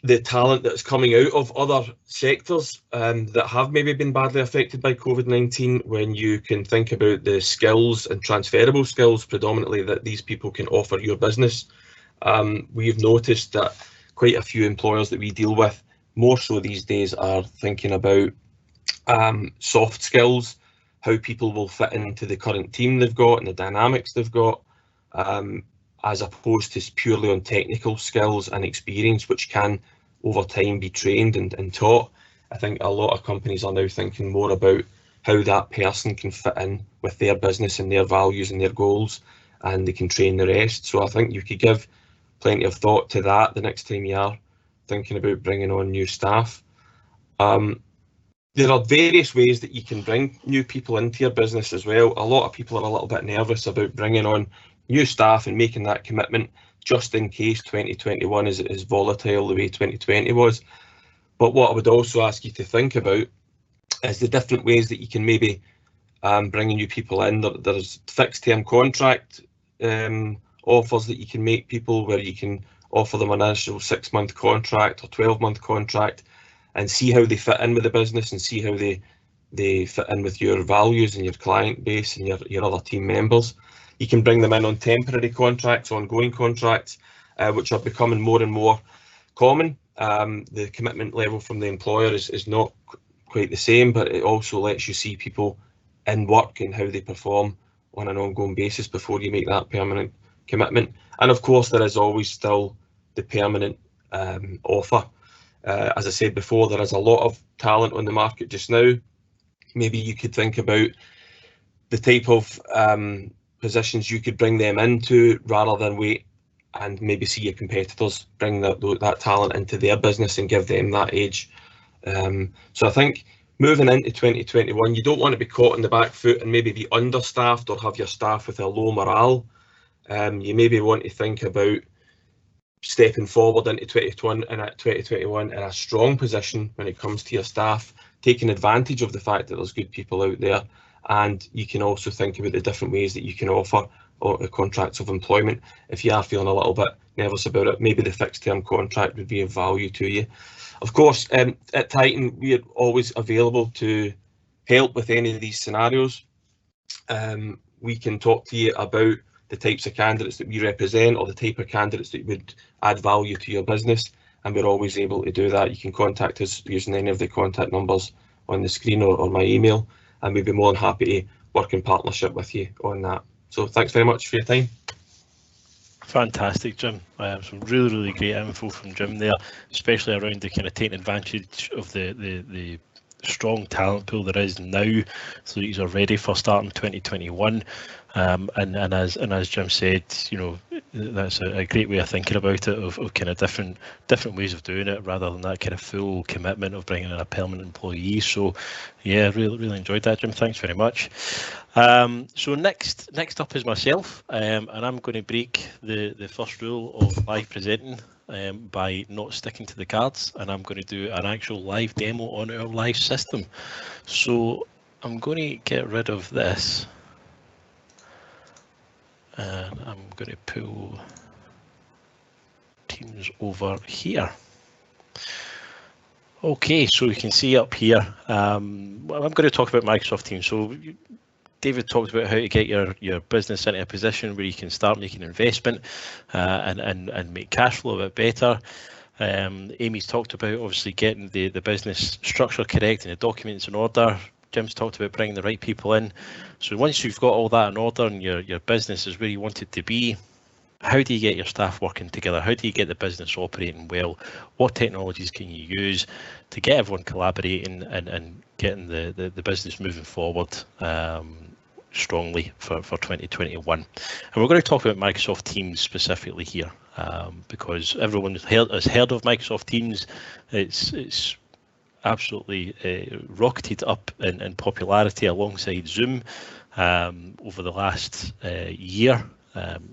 [SPEAKER 4] the talent that's coming out of other sectors that have maybe been badly affected by COVID-19, when you can think about the skills and transferable skills predominantly that these people can offer your business. We've noticed that quite a few employers that we deal with, more so these days, are thinking about soft skills, how people will fit into the current team they've got and the dynamics they've got, as opposed to purely on technical skills and experience, which can over time be trained and taught. I think a lot of companies are now thinking more about how that person can fit in with their business and their values and their goals, and they can train the rest. So I think you could give plenty of thought to that the next time you are thinking about bringing on new staff. There are various ways that you can bring new people into your business as well. A lot of people are a little bit nervous about bringing on new staff and making that commitment just in case 2021 is volatile the way 2020 was. But what I would also ask you to think about is the different ways that you can maybe bring new people in. There's fixed term contract offers that you can make people, where you can offer them an initial 6-month contract or 12-month contract and see how they fit in with the business and see how they fit in with your values and your client base and your other team members. You can bring them in on temporary contracts, ongoing contracts, which are becoming more and more common. The commitment level from the employer is not quite the same, but it also lets you see people in work and how they perform on an ongoing basis before you make that permanent commitment. And of course, there is always still the permanent offer. As I said before, there is a lot of talent on the market just now. Maybe you could think about the type of positions you could bring them into rather than wait and maybe see your competitors bring that talent into their business and give them that edge. So I think moving into 2021, you don't want to be caught on the back foot and maybe be understaffed or have your staff with a low morale. You maybe want to think about stepping forward into 2021 in a strong position when it comes to your staff, taking advantage of the fact that there's good people out there, and you can also think about the different ways that you can offer contracts of employment. If you are feeling a little bit nervous about it, maybe the fixed term contract would be of value to you. Of course, at Titan, we are always available to help with any of these scenarios. We can talk to you about the types of candidates that we represent or the type of candidates that would add value to your business, and we're always able to do that. You can contact us using any of the contact numbers on the screen or my email, and we'd be more than happy to work in partnership with you on that. So thanks very much for your time.
[SPEAKER 1] Fantastic, Jim. Some really great info from Jim there, especially around the kind of taking advantage of the strong talent pool there is now, so these are ready for starting 2021. And as Jim said, you know, that's a great way of thinking about it, of kind of different ways of doing it, rather than that kind of full commitment of bringing in a permanent employee. So yeah, really enjoyed that, Jim. Thanks very much. So next up is myself, and I'm going to break the first rule of live presenting by not sticking to the cards, and I'm going to do an actual live demo on our live system. So I'm going to get rid of this, and I'm going to pull Teams over here. Okay, so you can see up here, I'm going to talk about Microsoft Teams. So David talked about how to get your business into a position where you can start making investment and make cash flow a bit better. Amy's talked about obviously getting the business structure correct and the documents in order. Jim's talked about bringing the right people in. So once you've got all that in order and your business is where you want it to be, how do you get your staff working together? How do you get the business operating well? What technologies can you use to get everyone collaborating and getting the business moving forward strongly for 2021? And we're going to talk about Microsoft Teams specifically here, because everyone has heard of Microsoft Teams. It's absolutely rocketed up in popularity alongside Zoom over the last year.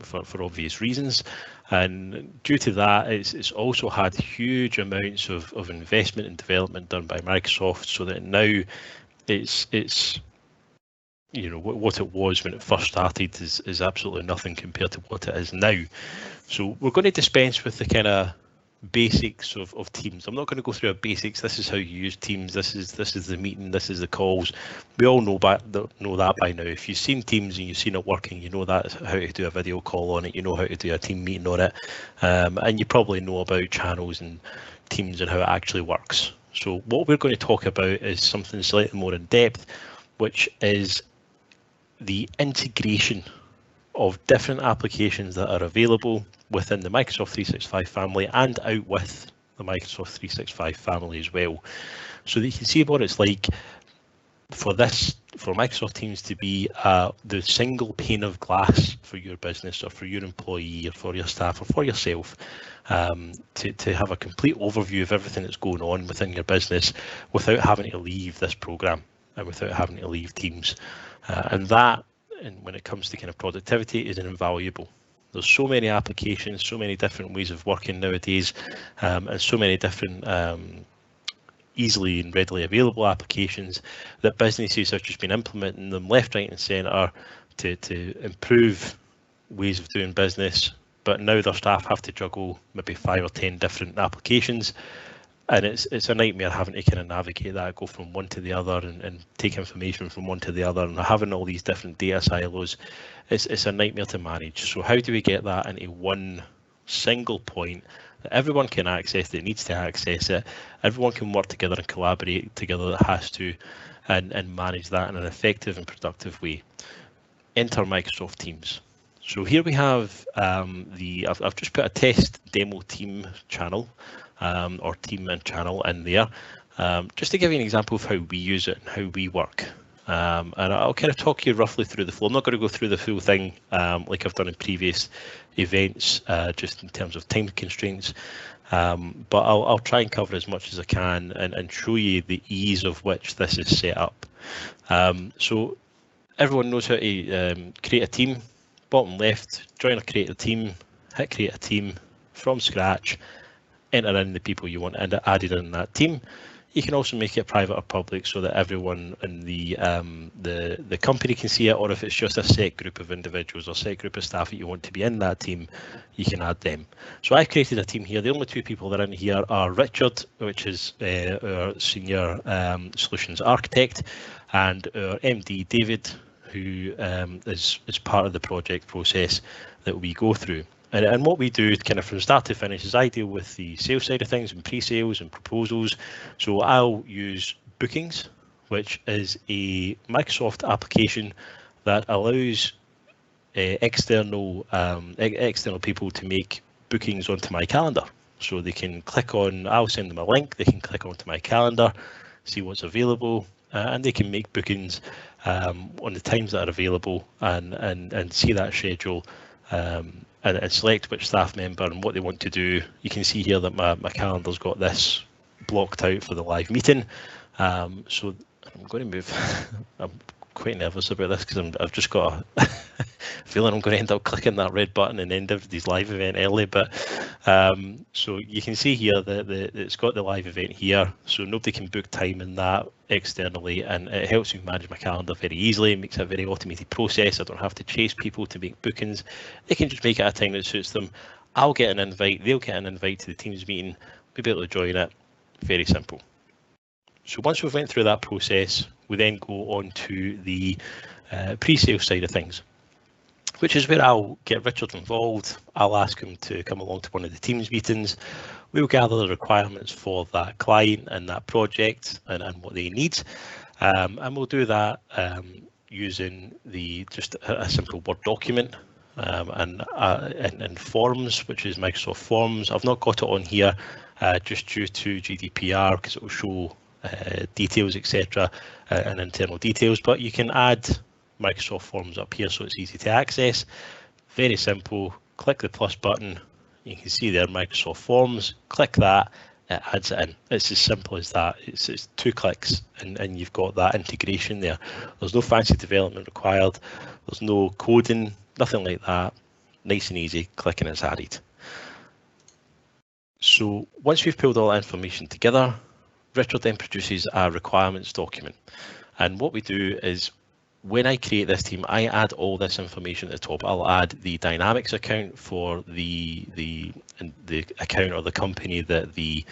[SPEAKER 1] For obvious reasons, and due to that, it's also had huge amounts of investment and development done by Microsoft, so that now it's you know what it was when it first started is absolutely nothing compared to what it is now. So we're going to dispense with the kind of basics of Teams. I'm not going to go through our basics. This is how you use Teams. This is the meeting. This is the calls. We all know that by now. If you've seen Teams and you've seen it working, you know that's how to do a video call on it. You know how to do a team meeting on it, and you probably know about channels and Teams and how it actually works. So what we're going to talk about is something slightly more in depth, which is the integration of different applications that are available within the Microsoft 365 family and out with the Microsoft 365 family as well, so that you can see what it's like for Microsoft Teams to be the single pane of glass for your business or for your employee or for your staff or for yourself, to have a complete overview of everything that's going on within your business without having to leave this program and without having to leave Teams. And that, and when it comes to kind of productivity, is invaluable. There's so many applications, so many different ways of working nowadays, and so many different easily and readily available applications that businesses have just been implementing them left, right and centre to improve ways of doing business. But now their staff have to juggle maybe 5 or 10 different applications, and it's a nightmare having to kind of navigate that, go from one to the other and take information from one to the other, and having all these different data silos. It's a nightmare to manage. So how do we get that into one single point that everyone can access, that needs to access it, everyone can work together and collaborate together that has to, and manage that in an effective and productive way? Enter Microsoft Teams. So here we have I've just put a test demo team channel, or team and channel in there, just to give you an example of how we use it and how we work. And I'll kind of talk you roughly through the flow. I'm not going to go through the full thing like I've done in previous events, just in terms of time constraints. But I'll try and cover as much as I can and show you the ease of which this is set up. So everyone knows how to create a team. Bottom left, join or create a team, hit create a team from scratch, enter in the people you want and added in that team. You can also make it private or public so that everyone in the company can see it, or if it's just a set group of individuals or set group of staff that you want to be in that team, you can add them. So I've created a team here. The only two people that are in here are Richard, which is our senior solutions architect, and our MD, David, who is part of the project process that we go through. And what we do kind of from start to finish is I deal with the sales side of things and pre-sales and proposals. So I'll use Bookings, which is a Microsoft application that allows external people to make bookings onto my calendar. So they can click on, I'll send them a link, they can click onto my calendar, see what's available, and they can make bookings on the times that are available and see that schedule and select which staff member and what they want to do. You can see here that my calendar's got this blocked out for the live meeting. So I'm going to move. I'm quite nervous about this because I've just got a feeling I'm going to end up clicking that red button and end everybody's live event early. But so you can see here that it's got the live event here, so nobody can book time in that externally, and it helps me manage my calendar very easily. It makes it a very automated process. I don't have to chase people to make bookings. They can just make it a time that suits them. I'll get an invite, they'll get an invite to the Teams meeting, we'll be able to join it. Very simple. So once we've went through that process, we then go on to the pre-sale side of things, which is where I'll get Richard involved. I'll ask him to come along to one of the Teams meetings. We'll gather the requirements for that client and that project and what they need. And we'll do that using just a simple Word document and Forms, which is Microsoft Forms. I've not got it on here just due to GDPR because it will show details, etc., and internal details, but you can add Microsoft Forms up here so it's easy to access. Very simple. Click the plus button. You can see there Microsoft Forms. Click that, it adds it in. It's as simple as that. It's 2 clicks and you've got that integration there. There's no fancy development required. There's no coding, nothing like that. Nice and easy. Click and it's added. So once we've pulled all that information together, Richard then produces a requirements document. And what we do is when I create this team, I add all this information at the top. I'll add the Dynamics account for the account or the company that the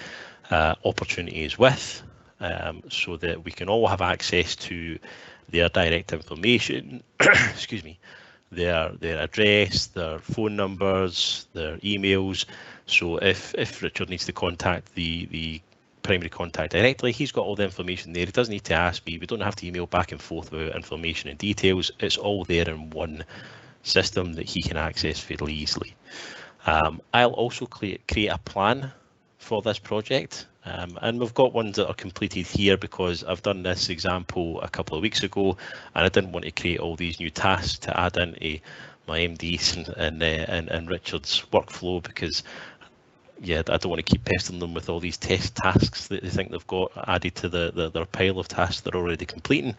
[SPEAKER 1] opportunity is with, so that we can all have access to their direct information, excuse me, their address, their phone numbers, their emails. So if Richard needs to contact the primary contact directly, he's got all the information there. He doesn't need to ask me. We don't have to email back and forth with information and details. It's all there in one system that he can access fairly easily. I'll also create a plan for this project, and we've got ones that are completed here because I've done this example a couple of weeks ago and I didn't want to create all these new tasks to add into my MD's and Richard's workflow, because yeah, I don't want to keep pestering them with all these test tasks that they think they've got added to their pile of tasks they're already completing.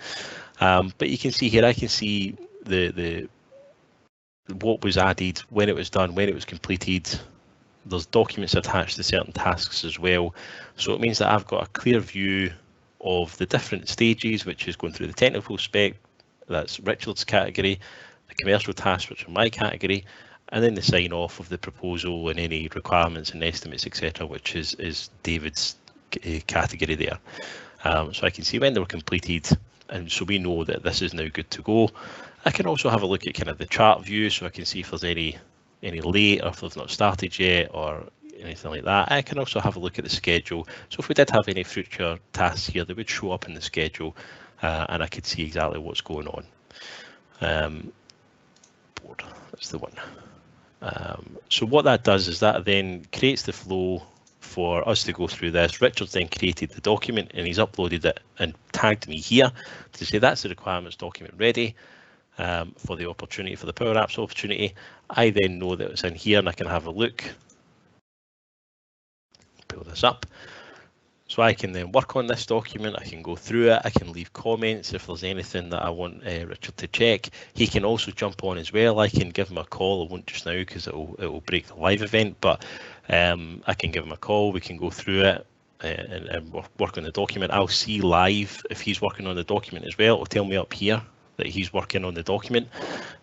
[SPEAKER 1] But you can see here, I can see the what was added, when it was done, when it was completed. There's documents attached to certain tasks as well. So it means that I've got a clear view of the different stages, which is going through the technical spec, that's Richard's category, the commercial tasks, which are my category, and then the sign off of the proposal and any requirements and estimates, etc., which is David's category there. So I can see when they were completed, and so we know that this is now good to go. I can also have a look at kind of the chart view, so I can see if there's any late, or if they've not started yet, or anything like that. I can also have a look at the schedule. So if we did have any future tasks here, they would show up in the schedule, and I could see exactly what's going on. Board, that's the one. So what that does is that then creates the flow for us to go through this. Richard's then created the document and he's uploaded it and tagged me here to say that's the requirements document ready for the opportunity, for the Power Apps opportunity. I then know that it's in here and I can have a look. Pull this up. So I can then work on this document, I can go through it, I can leave comments if there's anything that I want Richard to check. He can also jump on as well. I can give him a call. I won't just now because it will break the live event, but I can give him a call, we can go through it and work on the document. I'll see live if he's working on the document as well. It'll tell me up here that he's working on the document,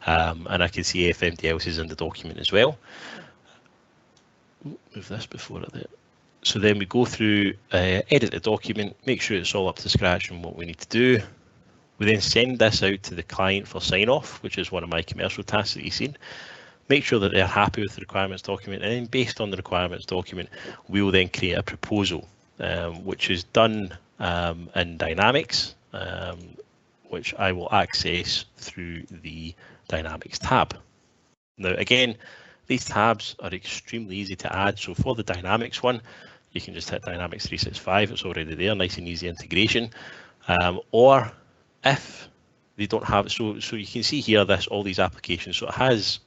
[SPEAKER 1] and I can see if anybody else is in the document as well. Move this before it. So then we go through, edit the document, make sure it's all up to scratch and what we need to do. We then send this out to the client for sign off, which is one of my commercial tasks that you've seen. Make sure that they're happy with the requirements document, and then based on the requirements document, we will then create a proposal, which is done in Dynamics, which I will access through the Dynamics tab. Now again, these tabs are extremely easy to add. So for the Dynamics one, you can just hit Dynamics 365, it's already there, nice and easy integration. Or if they don't have it, so you can see here all these applications. So it has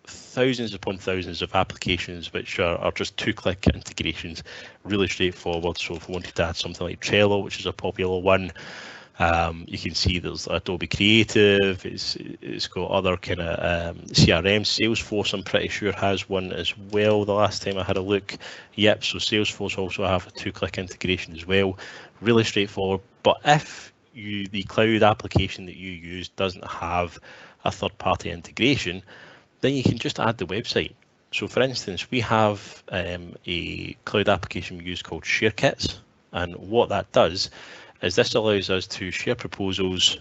[SPEAKER 1] thousands upon thousands of applications which are just 2-click integrations, really straightforward. So if we wanted to add something like Trello, which is a popular one, you can see there's Adobe Creative, it's got other kind of CRM. Salesforce, I'm pretty sure, has one as well. The last time I had a look, yep, so Salesforce also have a 2-click integration as well. Really straightforward. But if the cloud application that you use doesn't have a third-party integration, then you can just add the website. So for instance, we have a cloud application we use called ShareKits, and what that does is this allows us to share proposals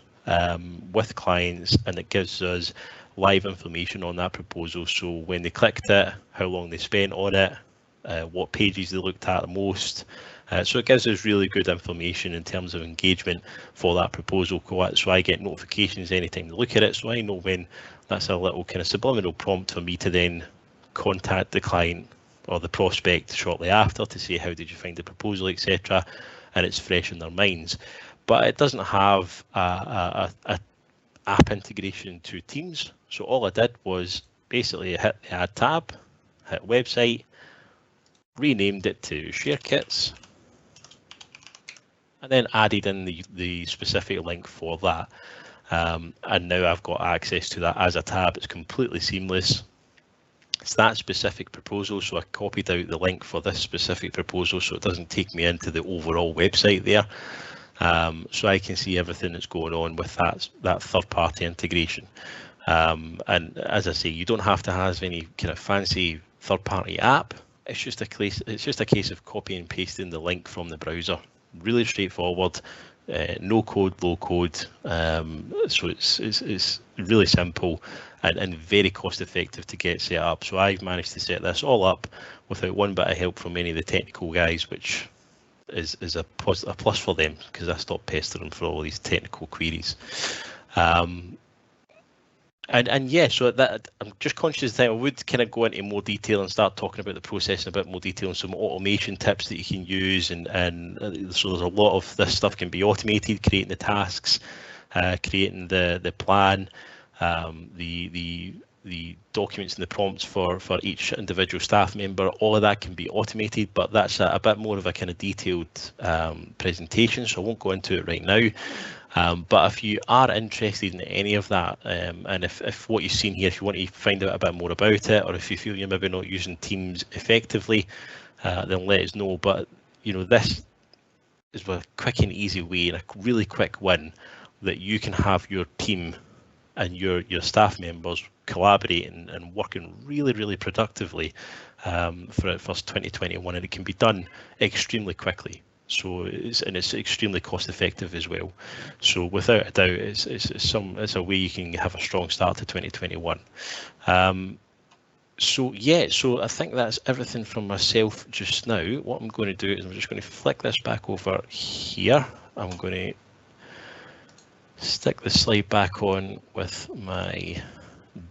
[SPEAKER 1] with clients, and it gives us live information on that proposal. So when they clicked it, how long they spent on it, what pages they looked at the most. So it gives us really good information in terms of engagement for that proposal. So I get notifications anytime they look at it, so I know when. That's a little kind of subliminal prompt for me to then contact the client or the prospect shortly after to say, how did you find the proposal, etc. And it's fresh in their minds. But it doesn't have a app integration to Teams. So all I did was basically hit the add tab, hit website, renamed it to ShareKits, and then added in the specific link for that. And now I've got access to that as a tab. It's completely seamless. It's that specific proposal, so I copied out the link for this specific proposal so it doesn't take me into the overall website there. So I can see everything that's going on with that third-party integration. And as I say, you don't have to have any kind of fancy third-party app. It's just a case of copy and pasting the link from the browser. Really straightforward. No code, low code, so it's really simple and very cost effective to get set up. So I've managed to set this all up without one bit of help from any of the technical guys, which is a plus for them, because I stopped pestering for all these technical queries. And yeah, so that I'm just conscious that I would kind of go into more detail and start talking about the process in a bit more detail and some automation tips that you can use, and so there's a lot of this stuff can be automated, creating the tasks, creating the plan, the documents and the prompts for each individual staff member. All of that can be automated, but that's a bit more of a kind of detailed presentation, so I won't go into it right now. But if you are interested in any of that, and if what you've seen here, if you want to find out a bit more about it, or if you feel you're maybe not using Teams effectively, then let us know. But you know, this is a quick and easy way and a really quick win that you can have your team and your staff members collaborating and working really productively for first 2021, and it can be done extremely quickly. So it's extremely cost effective as well. So without a doubt, it's a way you can have a strong start to 2021. So yeah, so I think that's everything from myself just now. What I'm going to do is I'm just going to flick this back over here. I'm going to stick the slide back on with my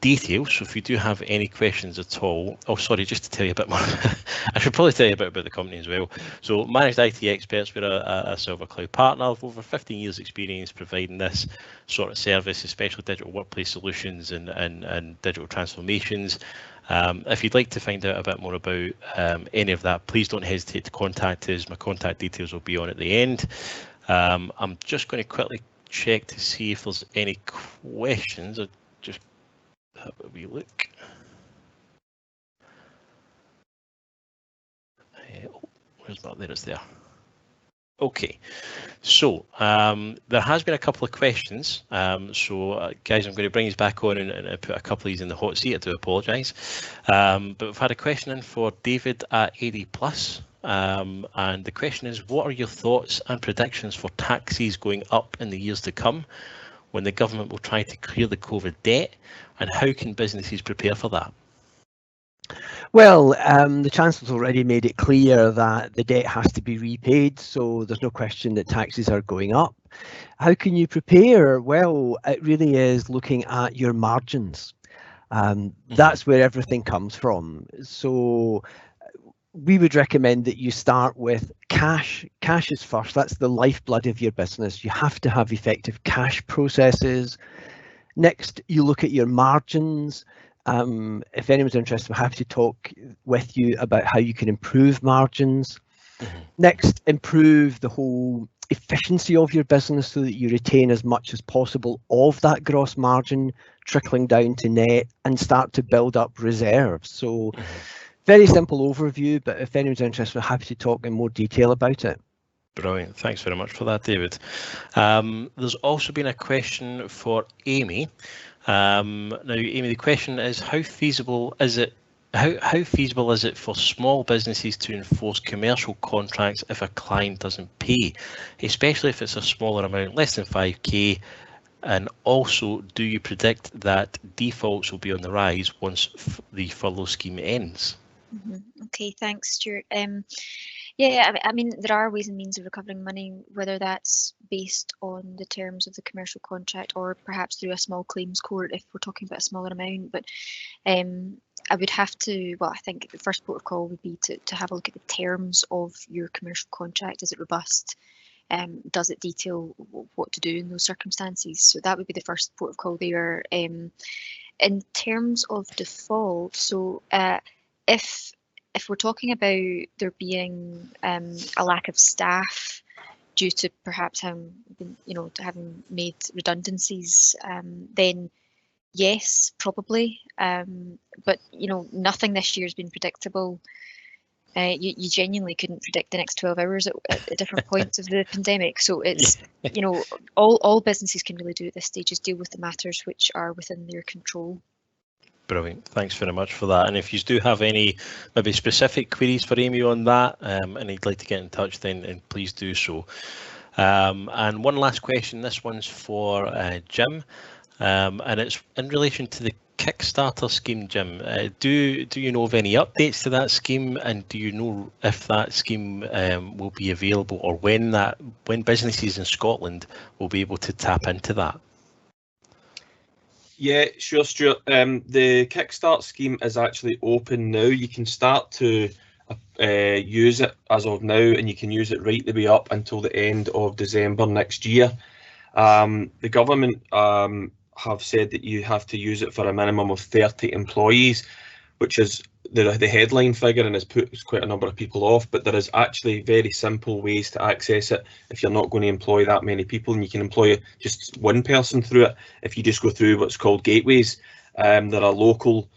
[SPEAKER 1] details. So if you do have any questions at all, oh sorry, just to tell you a bit more, I should probably tell you a bit about the company as well. So Managed IT Experts, we're a Silver Cloud partner of over 15 years experience providing this sort of service, especially digital workplace solutions and digital transformations. If you'd like to find out a bit more about any of that, please don't hesitate to contact us. My contact details will be on at the end. I'm just going to quickly check to see if there's any questions. I'll just have a wee look. Oh, where's that? There it's there. Okay, so there has been a couple of questions. Guys, I'm going to bring you back on and put a couple of these in the hot seat. I do apologise. But we've had a question in for David at AD Plus. And the question is, what are your thoughts and predictions for taxes going up in the years to come when the government will try to clear the COVID debt, and how can businesses prepare for that?
[SPEAKER 2] Well, the Chancellor's already made it clear that the debt has to be repaid, so there's no question that taxes are going up. How can you prepare? Well, it really is looking at your margins. That's where everything comes from. So we would recommend that you start with cash. Cash is first. That's the lifeblood of your business. You have to have effective cash processes. Next, you look at your margins. If anyone's interested, I'm happy to talk with you about how you can improve margins. Next, improve the whole efficiency of your business so that you retain as much as possible of that gross margin trickling down to net and start to build up reserves. So very simple overview, but if anyone's interested, I'm happy to talk in more detail about it.
[SPEAKER 1] Brilliant. Thanks very much for that, David. There's also been a question for Amy. Now, Amy, the question is, how feasible is it? How feasible is it for small businesses to enforce commercial contracts if a client doesn't pay, especially if it's a smaller amount, less than 5k? And also, do you predict that defaults will be on the rise once the furlough scheme ends?
[SPEAKER 3] Okay, thanks, Stuart. Yeah, I mean, there are ways and means of recovering money, whether that's based on the terms of the commercial contract or perhaps through a small claims court if we're talking about a smaller amount. But I would have to, well, I think the first port of call would be to have a look at the terms of your commercial contract. Is it robust? Does it detail what to do in those circumstances? So that would be the first port of call there. In terms of default, so if we're talking about there being a lack of staff due to perhaps having made redundancies, then yes, probably. But nothing this year has been predictable. You genuinely couldn't predict the next 12 hours at different points of the pandemic. So it's all businesses can really do at this stage is deal with the matters which are within their control.
[SPEAKER 1] Brilliant. Thanks very much for that. And if you do have any maybe specific queries for Amy on that and you'd like to get in touch, then please do so. And one last question. This one's for Jim, and it's in relation to the Kickstarter scheme, Jim. Do you know of any updates to that scheme, and do you know if that scheme will be available, or when businesses in Scotland will be able to tap into that?
[SPEAKER 4] Yeah, sure, Stuart. The Kickstart scheme is actually open now. You can start to use it as of now, and you can use it right the way up until the end of December next year. The government have said that you have to use it for a minimum of 30 employees, which is the headline figure and has put quite a number of people off, but there is actually very simple ways to access it if you're not going to employ that many people, and you can employ just one person through it if you just go through what's called gateways. There are local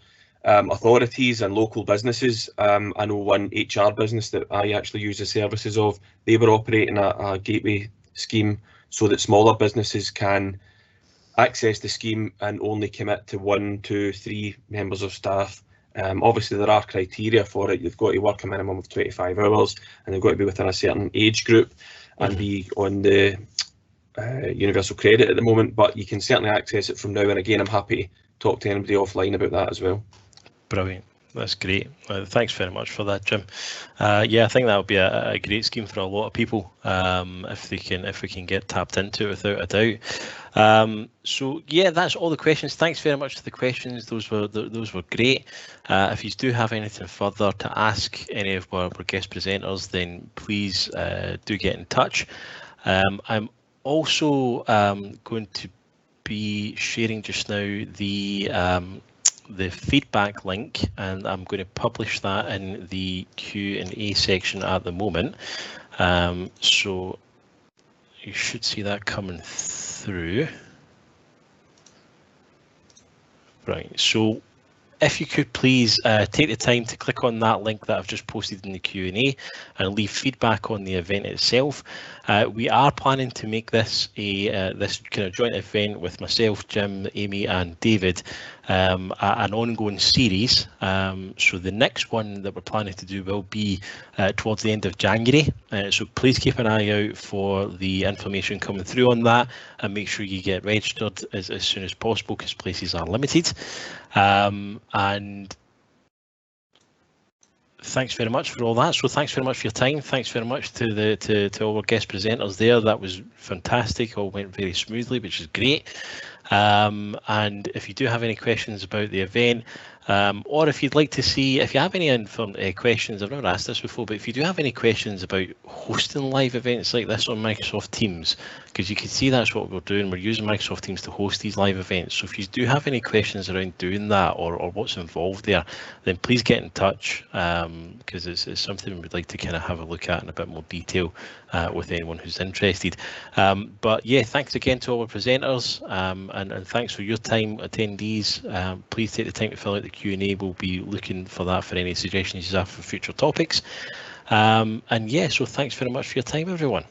[SPEAKER 4] authorities and local businesses. I know one HR business that I actually use the services of, they were operating a gateway scheme so that smaller businesses can access the scheme and only commit to 1, 2, 3 members of staff. Obviously there are criteria for it. You've got to work a minimum of 25 hours and they've got to be within a certain age group and be on the universal credit at the moment, but you can certainly access it from now. And again, I'm happy to talk to anybody offline about that as well.
[SPEAKER 1] Brilliant. That's great. Thanks very much for that, Jim. Yeah, I think that would be a great scheme for a lot of people if we can get tapped into it without a doubt. So yeah, that's all the questions. Thanks very much for the questions. Those were great. If you do have anything further to ask any of our guest presenters, then please do get in touch. I'm also going to be sharing just now the feedback link, and I'm going to publish that in the Q&A section at the moment. So you should see that coming through. Right, so if you could please take the time to click on that link that I've just posted in the Q&A and leave feedback on the event itself. We are planning to make this this kind of joint event with myself, Jim, Amy and David an ongoing series. So the next one that we're planning to do will be towards the end of January. So please keep an eye out for the information coming through on that, and make sure you get registered as soon as possible because places are limited. And thanks very much for all that. So thanks very much for your time. Thanks very much to all our guest presenters there. That was fantastic. All went very smoothly, which is great. And if you do have any questions about the event, or if you'd like to see, if you have any questions, I've never asked this before, but if you do have any questions about hosting live events like this on Microsoft Teams, because you can see that's what we're doing, we're using Microsoft Teams to host these live events. So if you do have any questions around doing that or what's involved there, then please get in touch, because it's something we'd like to kind of have a look at in a bit more detail with anyone who's interested. But yeah, thanks again to all our presenters, and thanks for your time, attendees. Please take the time to fill out the Q&A. We'll be looking for that for any suggestions you have for future topics. And yeah, so thanks very much for your time, everyone.